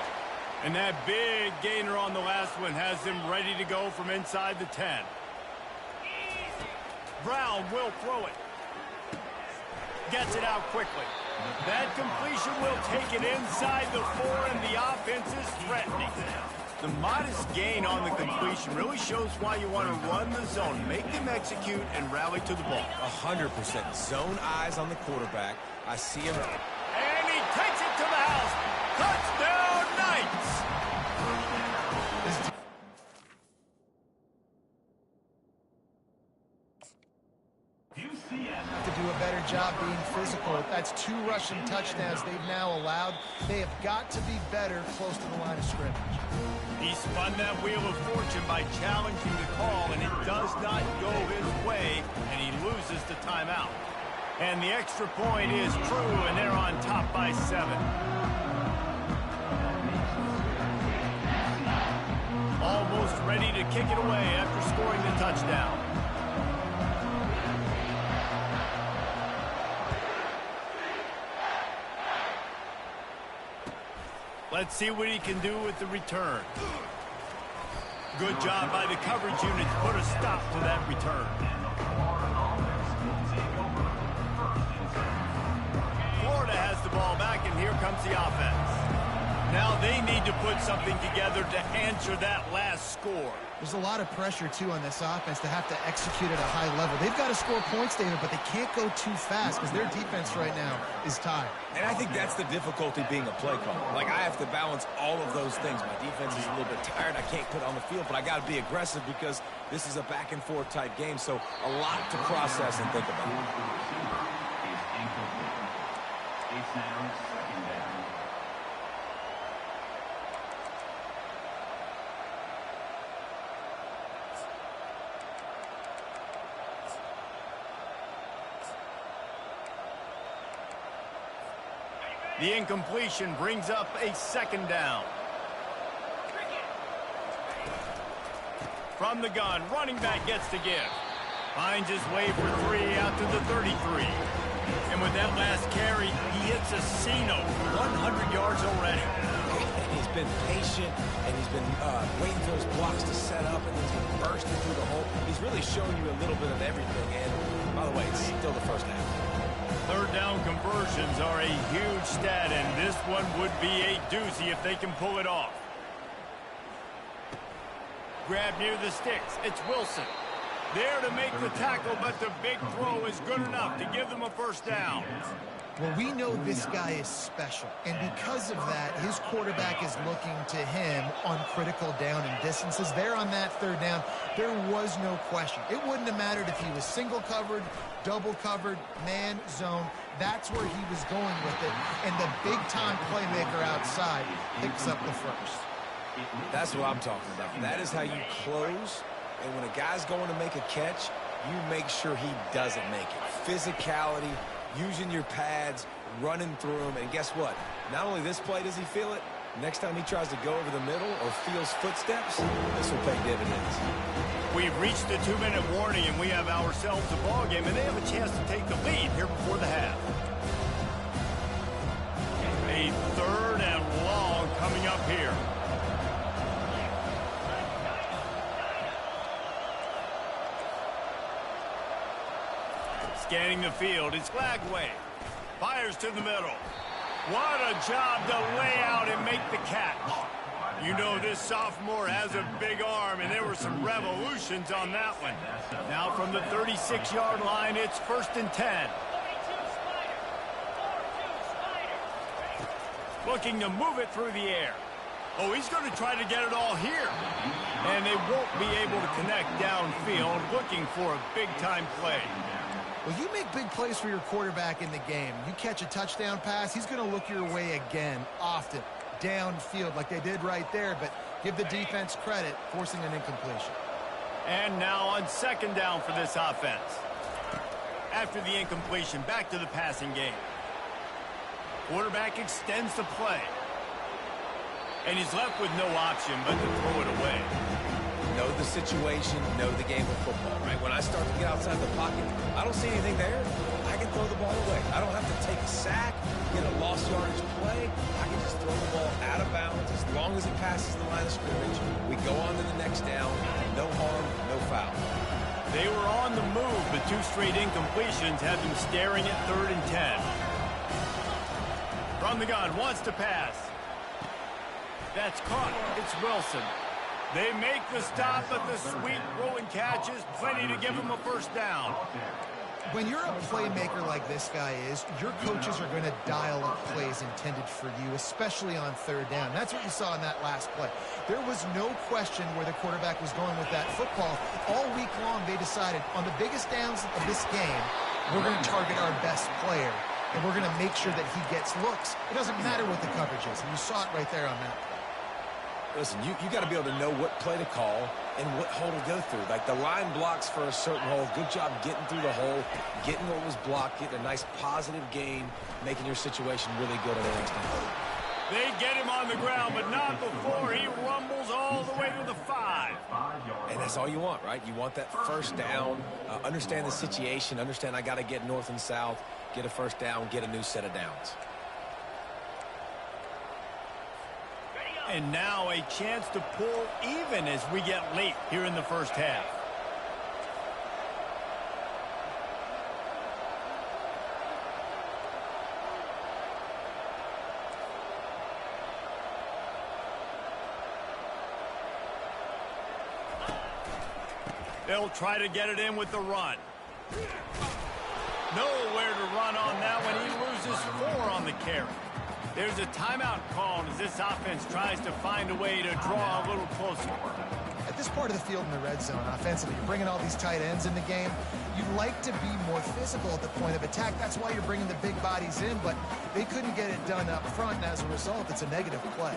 And that big gainer on the last one has him ready to go from inside the 10. Brown will throw it. Gets it out quickly. That completion will take it inside the 4, and the offense is threatening. The modest gain on the completion really shows why you want to run the zone, make them execute, and rally to the ball. 100%. Zone eyes on the quarterback. I see him. And he takes it to the house. Touchdown, Knights! To do a better job being physical. That's 2 rushing touchdowns they've now allowed. They have got to be better close to the line of scrimmage. He spun that wheel of fortune by challenging the call, and it does not go his way, and he loses the timeout. And the extra point is true, and they're on top by 7. Almost ready to kick it away after scoring the touchdown. Let's see what he can do with the return. Good job by the coverage unit to put a stop to that return. Florida has the ball back, and here comes the offense. Now they need to put something together to answer that last score. There's a lot of pressure, too, on this offense to have to execute at a high level. They've got to score points, David, but they can't go too fast because their defense right now is tired. And I think that's the difficulty being a play caller. Like, I have to balance all of those things. My defense is a little bit tired. I can't put on the field, but I got to be aggressive because this is a back-and-forth type game, so a lot to process and think about. The incompletion brings up a 2nd down. From the gun, running back gets to give. Finds his way for 3 out to the 33. And with that last carry, he hits a C-note, 100 yards already. He's been patient, and he's been waiting for those blocks to set up, and he's been bursting through the hole. He's really showing you a little bit of everything. And, by the way, it's still the first half. 3rd down conversions are a huge stat, and this one would be a doozy if they can pull it off. Grab near the sticks. It's Wilson. There to make the tackle, but the big throw is good enough to give them a first down. Well, we know this guy is special, and because of that, his quarterback is looking to him on critical down and distances. There on that 3rd down, there was no question. It wouldn't have mattered if he was single covered, double covered, man, zone. That's where he was going with it, and the big-time playmaker outside picks up the first. That's what I'm talking about. That is how you close, and when a guy's going to make a catch, you make sure he doesn't make it. Physicality, using your pads, running through them, and guess what? Not only this play does he feel it, next time he tries to go over the middle or feels footsteps, this will pay dividends. We've reached the 2-minute warning, and we have ourselves a ball game, and they have a chance to take the lead here before the half. A 3rd and long coming up here. Scanning the field, it's Glagway. Fires to the middle. What a job to lay out and make the catch. You know this sophomore has a big arm, and there were some revolutions on that one. Now from the 36-yard line, it's 1st and 10. Looking to move it through the air. Oh, he's going to try to get it all here. And they won't be able to connect downfield, looking for a big-time play. Well, you make big plays for your quarterback in the game. You catch a touchdown pass, he's going to look your way again, often, downfield like they did right there, but give the defense credit, forcing an incompletion. And now on 2nd down for this offense. After the incompletion, back to the passing game. Quarterback extends the play. And he's left with no option but to throw it away. Know the situation, know the game of football, right? When I start to get outside the pocket, I don't see anything there. I can throw the ball away. I don't have to take a sack, get a lost yardage play. I can just throw the ball out of bounds as long as it passes the line of scrimmage. We go on to the next down. No harm, no foul. They were on the move, but 2 straight incompletions have them staring at 3rd and 10. From the gun, wants to pass. That's caught. It's Wilson. They make the stop, but the sweet throw and catch is plenty to give them a 1st down. When you're a playmaker like this guy is, your coaches are going to dial up plays intended for you, especially on 3rd down. That's what you saw in that last play. There was no question where the quarterback was going with that football. All week long, they decided on the biggest downs of this game, we're going to target our best player, and we're going to make sure that he gets looks. It doesn't matter what the coverage is, and you saw it right there on that play. Listen, you got to be able to know what play to call and what hole to go through. Like the line blocks for a certain hole. Good job getting through the hole, getting what was blocked, getting a nice positive gain, making your situation really good on the next down. They get him on the ground, but not before he rumbles all the way to the 5. And that's all you want, right? You want that 1st down, understand the situation, understand I got to get north and south, get a 1st down, get a new set of downs. And now a chance to pull even as we get late here in the 1st half. They'll try to get it in with the run. Nowhere to run on that one. He loses 4 on the carry. There's a timeout called as this offense tries to find a way to draw a little closer. At this part of the field in the red zone, offensively, you're bringing all these tight ends in the game. You'd like to be more physical at the point of attack. That's why you're bringing the big bodies in, but they couldn't get it done up front, and as a result, it's a negative play.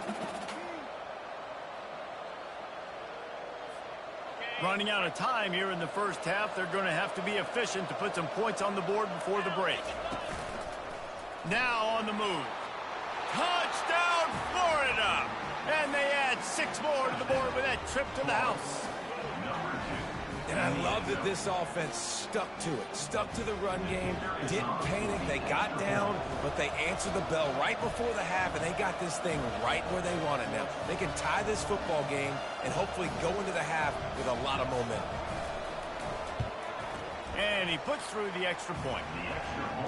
Running out of time here in the 1st half, they're going to have to be efficient to put some points on the board before the break. Now on the move. Touchdown, Florida! And they add 6 more to the board with that trip to the house. And I love that this offense stuck to it, stuck to the run game, didn't panic. They got down, but they answered the bell right before the half, and they got this thing right where they want it now. They can tie this football game and hopefully go into the half with a lot of momentum. And he puts through the extra point.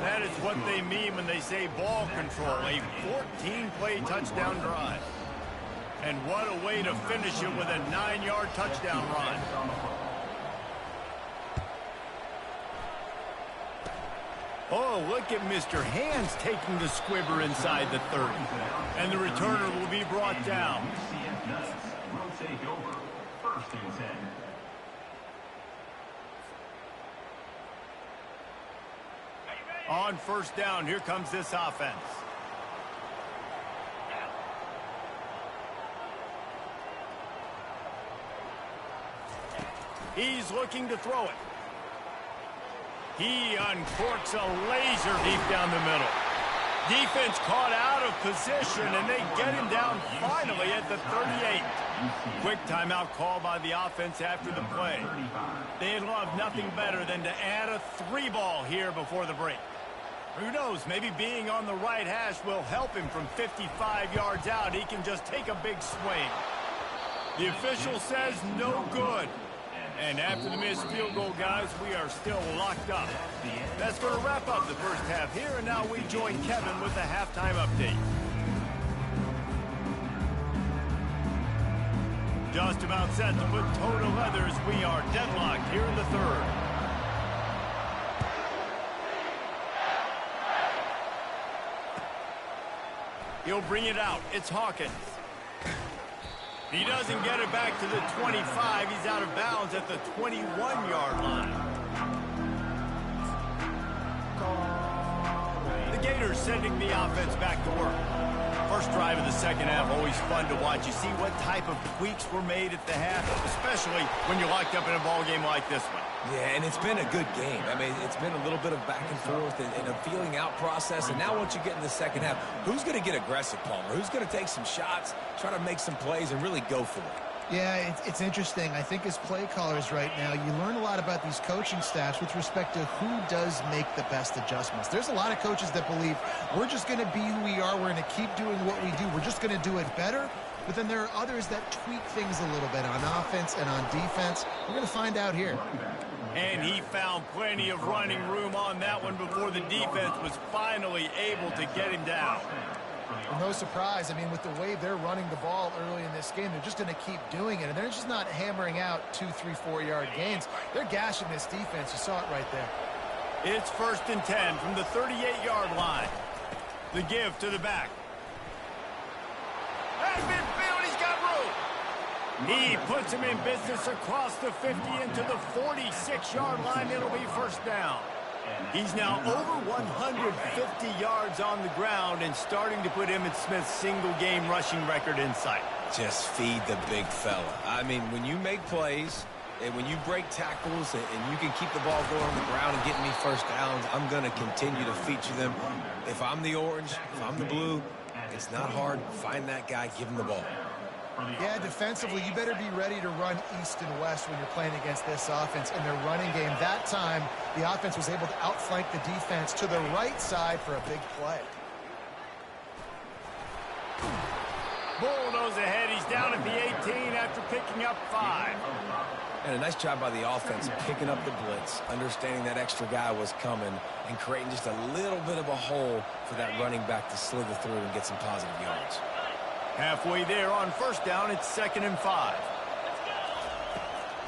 That is what they mean when they say ball control, a 14-play touchdown drive. And what a way to finish it with a 9-yard touchdown run. Oh, look at Mr. Hands taking the squibber inside the 30. And the returner will be brought down. Will take over 1st and 10. On 1st down, here comes this offense. He's looking to throw it. He uncorks a laser deep down the middle. Defense caught out of position, and they get him down finally at the 38. Quick timeout call by the offense after the play. They'd love nothing better than to add a 3-ball here before the break. Who knows, maybe being on the right hash will help him from 55 yards out. He can just take a big swing. The official says no good. And after the missed field goal, guys, we are still locked up. That's going to wrap up the first half here, and now we join Kevin with the halftime update. Just about set to put toe to leather as we are deadlocked here in the third. He'll bring it out. It's Hawkins. He doesn't get it back to the 25. He's out of bounds at the 21-yard line. The Gators sending the offense back to work. First drive of the second half, always fun to watch. You see what type of tweaks were made at the half, especially when you're locked up in a ball game like this one. Yeah, and it's been a good game. I mean, it's been a little bit of back and forth and a feeling out process. And now once you get in the second half, who's going to get aggressive, Palmer? Who's going to take some shots, try to make some plays, and really go for it? Yeah, it's interesting. I think as play callers right now, you learn a lot about these coaching staffs with respect to who does make the best adjustments. There's a lot of coaches that believe we're just going to be who we are. We're going to keep doing what we do. We're just going to do it better. But then there are others that tweak things a little bit on offense and on defense. We're going to find out here. And he found plenty of running room on that one before the defense was finally able to get him down. Well, no surprise. I mean, with the way they're running the ball early in this game, they're just going to keep doing it. And they're just not hammering out 2, 3, 4-yard gains. They're gashing this defense. You saw it right there. It's 1st and 10 from the 38-yard line. The give to the back. At midfield, he's got room. He puts him in business across the 50 into the 46-yard line. It'll be first down. He's now over 150 yards on the ground and starting to put Emmitt Smith's single-game rushing record in sight. Just feed the big fella. I mean, when you make plays and when you break tackles and you can keep the ball going on the ground and getting me first downs, I'm going to continue to feature them. If I'm the orange, if I'm the blue, it's not hard. Find that guy, give him the ball. Yeah, defensively, you better be ready to run east and west when you're playing against this offense in their running game. That time, the offense was able to outflank the defense to the right side for a big play. Bulldoze ahead. He's down at the 18 after picking up 5. And a nice job by the offense picking up the blitz, understanding that extra guy was coming, and creating just a little bit of a hole for that running back to slither through and get some positive yards. Halfway there on first down, it's 2nd and 5.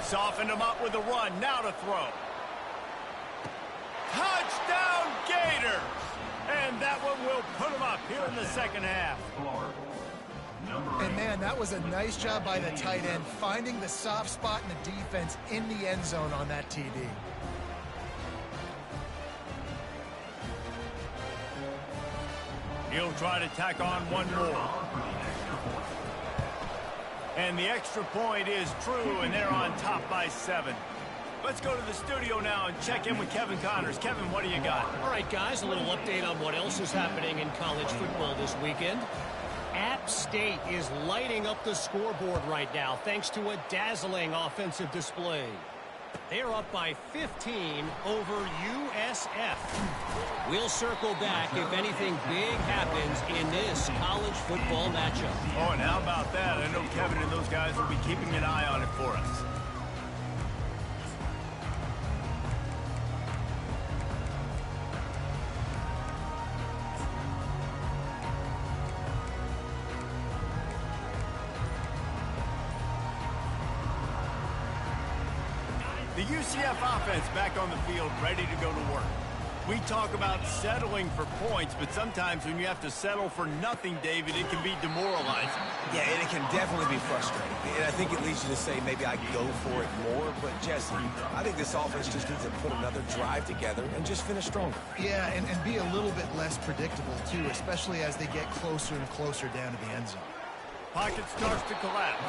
Softened him up with a run. Now to throw. Touchdown Gators! And that one will put him up here in the second half. And, man, that was a nice job by the tight end, finding the soft spot in the defense in the end zone on that TD. He'll try to tack on one more. And the extra point is true, and they're on top by 7. Let's go to the studio now and check in with Kevin Connors. Kevin, what do you got? All right, guys, a little update on what else is happening in college football this weekend. App State is lighting up the scoreboard right now thanks to a dazzling offensive display. They're up by 15 over USF. We'll circle back if anything big happens in this college football matchup. Oh, and how about that? I know Kevin and those guys will be keeping an eye on it for us. The UCF offense back on the field, ready to go to work. We talk about settling for points, but sometimes when you have to settle for nothing, David, it can be demoralizing. Yeah, and it can definitely be frustrating. And I think it leads you to say maybe I go for it more. But, Jesse, I think this offense just needs to put another drive together and just finish stronger. Yeah, and be a little bit less predictable, too, especially as they get closer and closer down to the end zone. Pocket starts to collapse.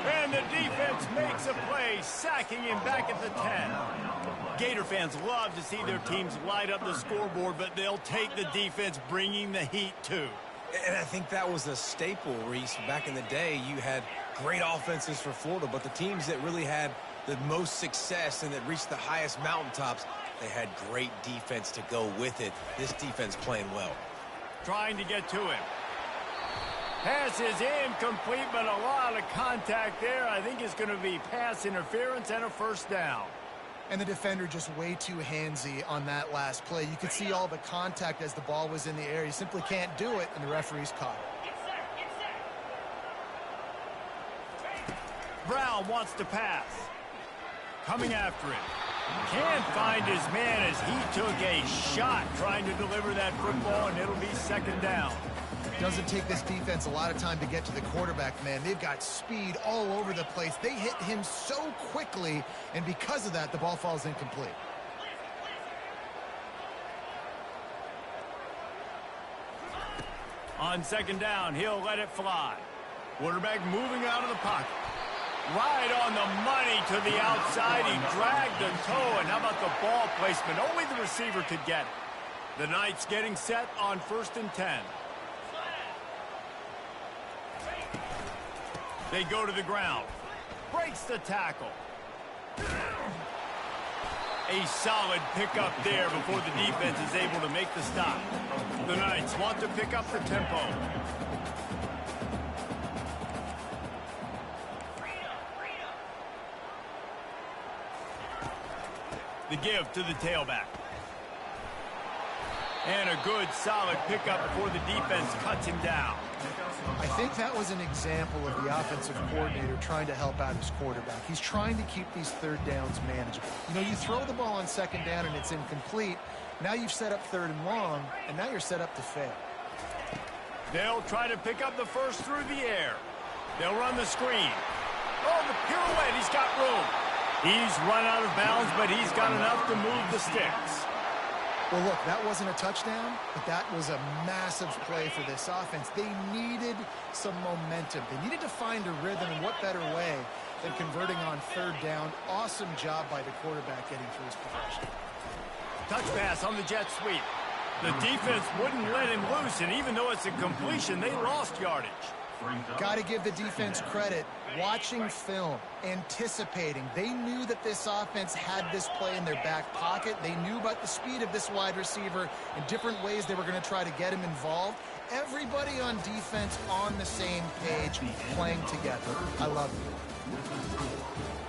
And the defense makes a play, sacking him back at the 10. Gator fans love to see their teams light up the scoreboard, but they'll take the defense bringing the heat too. And I think that was a staple, Reese. Back in the day, you had great offenses for Florida, but the teams that really had the most success and that reached the highest mountaintops, they had great defense to go with it. This defense playing well. Trying to get to him. Pass is incomplete, but a lot of contact there. I think it's going to be pass interference and a first down. And the defender just way too handsy on that last play. You could see all the contact as the ball was in the air. You simply can't do it, and the referee's caught it. Brown wants to pass. Coming after him. Can't find his man as he took a shot trying to deliver that football, and it'll be second down. Doesn't take this defense a lot of time to get to the quarterback, man. They've got speed all over the place. They hit him so quickly, and because of that, the ball falls incomplete. On second down, he'll let it fly. Quarterback moving out of the pocket. Right on the money to the outside. He dragged the toe, and how about the ball placement? Only the receiver could get it. The Knights getting set on 1st and 10. They go to the ground. Breaks the tackle. A solid pickup there before the defense is able to make the stop. The Knights want to pick up the tempo. The give to the tailback. And a good, solid pickup before the defense cuts him down. I think that was an example of the offensive coordinator trying to help out his quarterback. He's trying to keep these third downs manageable. You know, you throw the ball on second down and it's incomplete. Now you've set up 3rd and long, and now you're set up to fail. They'll try to pick up the first through the air. They'll run the screen. Oh, the pirouette. He's got room. He's run out of bounds, but he's got enough to move the sticks. Well, look, that wasn't a touchdown, but that was a massive play for this offense. They needed some momentum. They needed to find a rhythm, and what better way than converting on 3rd down. Awesome job by the quarterback getting through his progression. Touch pass on the jet sweep. The defense wouldn't let him loose, and even though it's a completion, they lost yardage. Got to give the defense credit. Watching film, anticipating. They knew that this offense had this play in their back pocket. They knew about the speed of this wide receiver and different ways they were going to try to get him involved. Everybody on defense on the same page, playing together. I love it.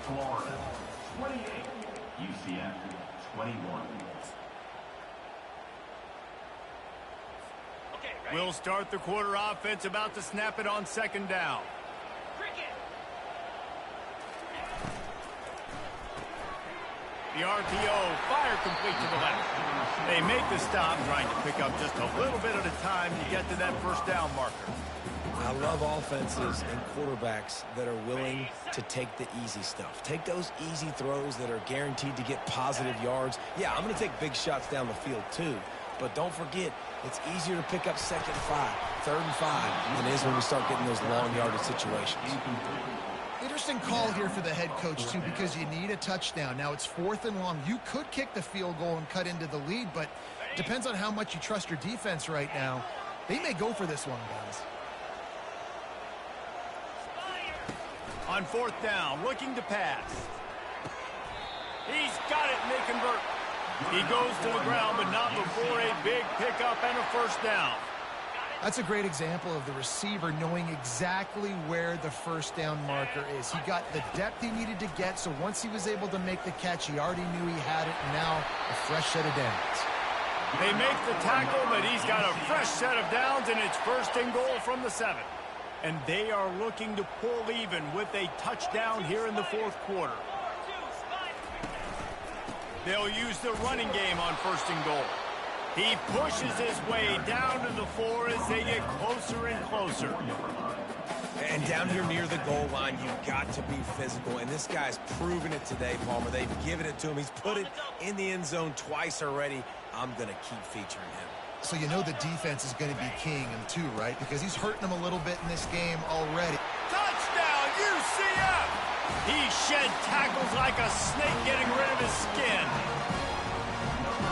Florida 28, UCF 21. We'll start the quarter offense, about to snap it on second down. The RPO, fire complete to the left. They make the stop, trying to pick up just a little bit at a time to get to that first down marker. I love offenses and quarterbacks that are willing to take the easy stuff. Take those easy throws that are guaranteed to get positive yards. Yeah, I'm going to take big shots down the field too. But don't forget, it's easier to pick up 2nd and 5, 3rd and 5 than it is when we start getting those long yardage situations. Interesting call here for the head coach, too, because you need a touchdown. Now it's 4th and long. You could kick the field goal and cut into the lead, but depends on how much you trust your defense right now. They may go for this one, guys. On 4th down, looking to pass. He's got it, and they convert. He goes to the ground, but not before a big pickup and a first down. That's a great example of the receiver knowing exactly where the first down marker is. He got the depth he needed to get, so once he was able to make the catch, he already knew he had it, and now a fresh set of downs. They make the tackle, but he's got a fresh set of downs, and it's 1st and goal from the 7. And they are looking to pull even with a touchdown here in the 4th quarter. They'll use the running game on 1st and goal. He pushes his way down to the 4 as they get closer and closer. And down here near the goal line, you've got to be physical. And this guy's proven it today, Palmer. They've given it to him. He's put it in the end zone twice already. I'm going to keep featuring him. So you know the defense is going to be keying him too, right? Because he's hurting him a little bit in this game already. Touchdown, UCF! He shed tackles like a snake getting rid of his skin.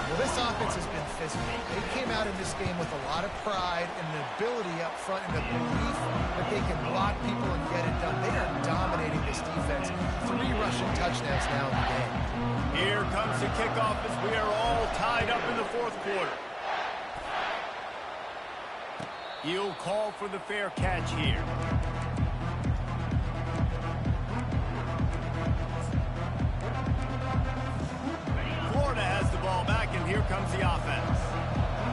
Well, this offense has been physical. They came out in this game with a lot of pride and the ability up front and the belief that they can block people and get it done. They are dominating this defense. 3 rushing touchdowns now in the game. Here comes the kickoff as we are all tied up in the 4th quarter. He'll call for the fair catch here. Florida has the ball back, and here comes the offense.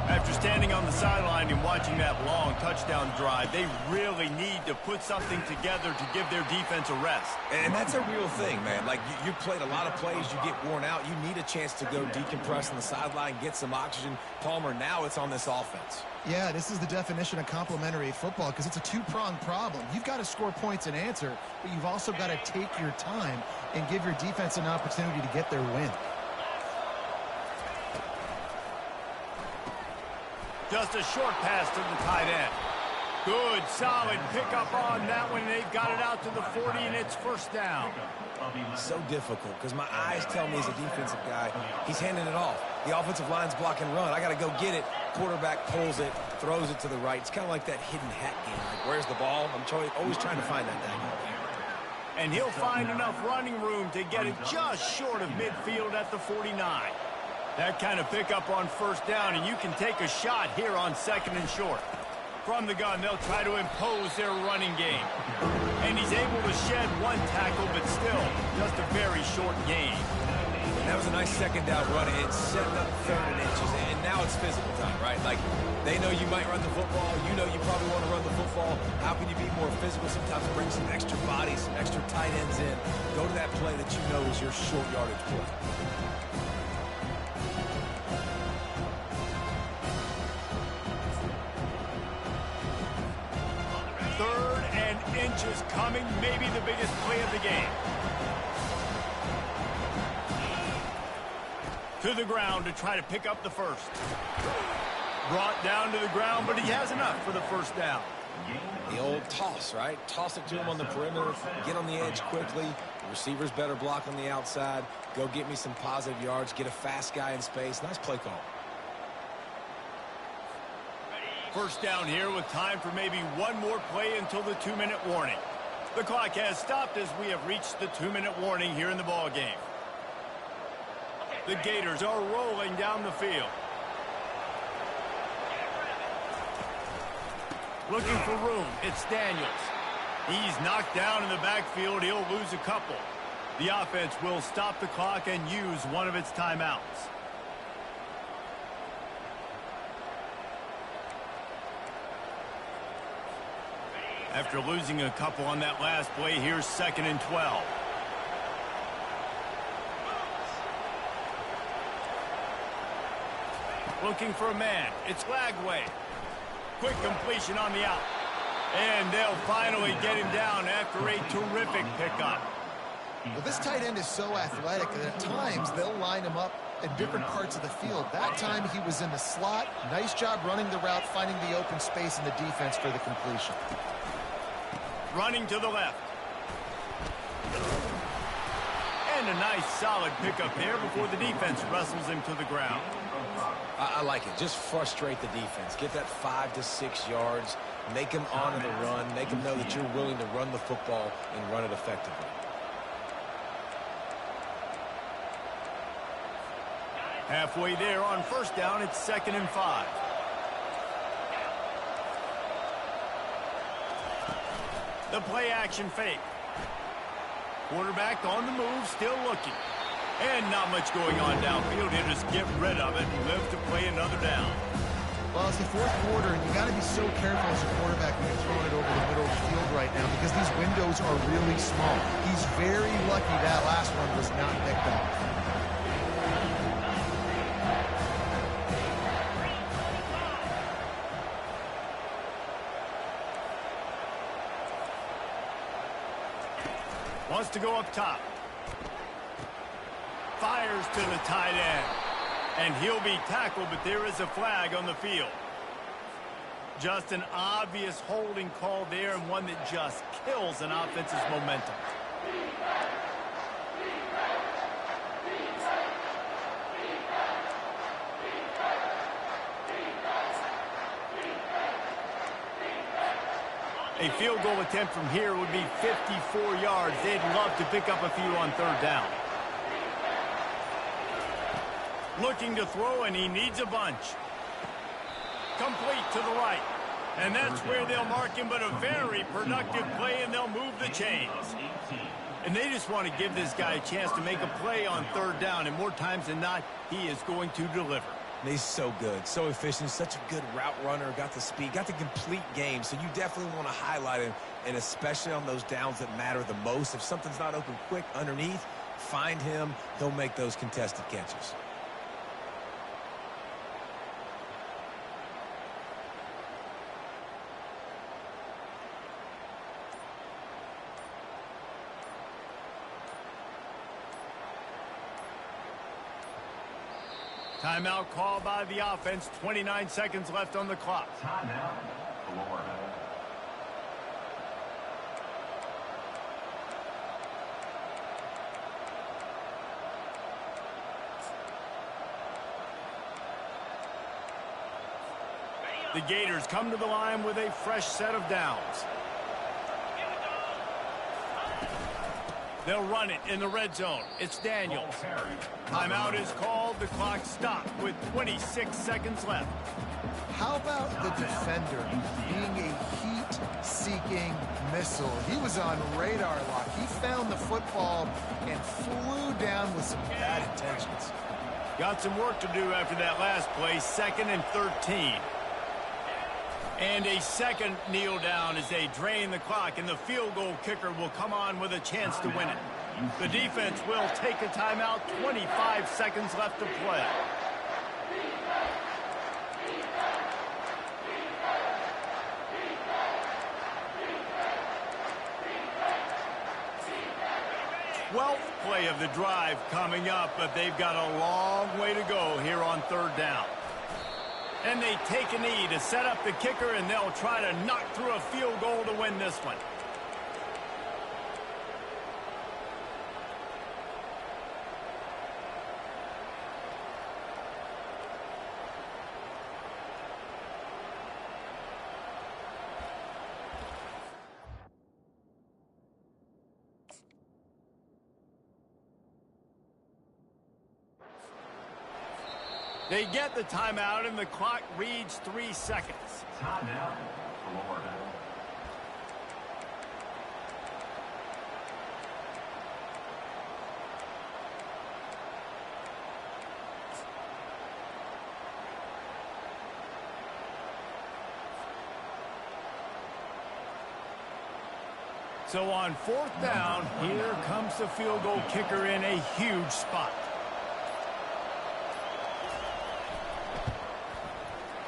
After standing on the sideline and watching that long touchdown drive, they really need to put something together to give their defense a rest. And that's a real thing, man. Like, you played a lot of plays, you get worn out. You need a chance to go decompress on the sideline, get some oxygen. Palmer, now it's on this offense. Yeah, this is the definition of complementary football because it's a 2-pronged problem. You've got to score points and answer, but you've also got to take your time and give your defense an opportunity to get their win. Just a short pass to the tight end. Good, solid pickup on that one. They've got it out to the 40, and it's first down. So difficult because my eyes tell me as a defensive guy, he's handing it off. The offensive line's block and run. I got to go get it. Quarterback pulls it, throws it to the right. It's kind of like that hidden hat game. Like, where's the ball? I'm always trying to find that thing. And he'll find enough running room to get it just short of midfield at the 49. That kind of pickup on first down, and you can take a shot here on 2nd and short. From the gun, they'll try to impose their running game. And he's able to shed 1 tackle, but still just a very short gain. That was a nice 2nd down run. It's setting up 3rd and inches, and now it's physical time, right? Like, they know you might run the football. You know you probably want to run the football. How can you be more physical? Sometimes bring some extra bodies, some extra tight ends in. Go to that play that you know is your short yardage play. 3rd and inches coming, maybe the biggest play of the game. To the ground to try to pick up the first. Brought down to the ground, but he has enough for the first down. The old toss, right? Toss it to him on the perimeter, get on the edge quickly. The receiver's better block on the outside. Go get me some positive yards, get a fast guy in space. Nice play call. First down here with time for maybe one more play until the 2-minute warning. The clock has stopped as we have reached the 2-minute warning here in the ball game. The Gators are rolling down the field. Looking for room, it's Daniels. He's knocked down in the backfield. He'll lose a couple. The offense will stop the clock and use one of its timeouts. After losing a couple on that last play, here's 2nd and 12. Looking for a man. It's Lagway. Quick completion on the out. And they'll finally get him down after a terrific pickup. Well, this tight end is so athletic that at times they'll line him up in different parts of the field. That time he was in the slot. Nice job running the route, finding the open space in the defense for the completion. Running to the left. And a nice solid pickup there before the defense wrestles him to the ground. I like it. Just frustrate the defense. Get that 5 to 6 yards. Make them honor the run. Make them know that you're willing to run the football and run it effectively. Halfway there on first down, it's 2nd and 5. The play action fake. Quarterback on the move, still looking. And not much going on downfield. He'll just get rid of it and live to play another down. Well, it's the 4th quarter, and you got to be so careful as a quarterback when you're throwing it over the middle of the field right now because these windows are really small. He's very lucky that last one was not picked up. Wants to go up top. Fires to the tight end. And he'll be tackled, but there is a flag on the field. Just an obvious holding call there, and one that just kills an offense's momentum. A field goal attempt from here would be 54 yards. They'd love to pick up a few on third down. Looking to throw, and he needs a bunch. Complete to the right. And that's where they'll mark him, but a very productive play, and they'll move the chains. And they just want to give this guy a chance to make a play on third down, and more times than not, he is going to deliver. And he's so good, so efficient, such a good route runner, got the speed, got the complete game, so you definitely want to highlight him, and especially on those downs that matter the most. If something's not open quick underneath, find him, he'll make those contested catches. Timeout called by the offense. 29 seconds left on the clock. Timeout, Florida. The Gators come to the line with a fresh set of downs. They'll run it in the red zone. It's Daniels. Timeout is called. The clock stopped with 26 seconds left. How about the defender being a heat-seeking missile? He was on radar lock. He found the football and flew down with some bad intentions. Got some work to do after that last play. 2nd and 13. And a second kneel down as they drain the clock, and the field goal kicker will come on with a chance to win it. The defense will take a timeout. 25 seconds left to play. Play of the drive coming up, but they've got a long way to go here on third down. And they take a knee to set up the kicker, and they'll try to knock through a field goal to win this one. They get the timeout, and the clock reads 3 seconds. Timeout, Florida. So on fourth down, here comes the field goal kicker in a huge spot.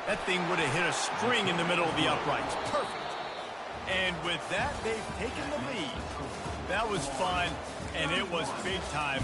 That thing would have hit a string in the middle of the uprights. Perfect. And with that, they've taken the lead. That was fun, and it was big time.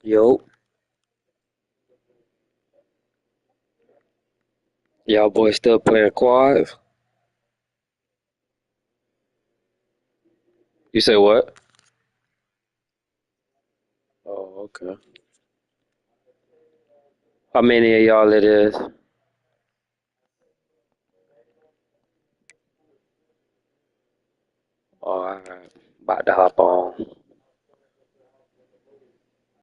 Yo, y'all boys still playing quad? You say what? Oh, okay. How many of y'all it is? Oh, alright. About to hop on.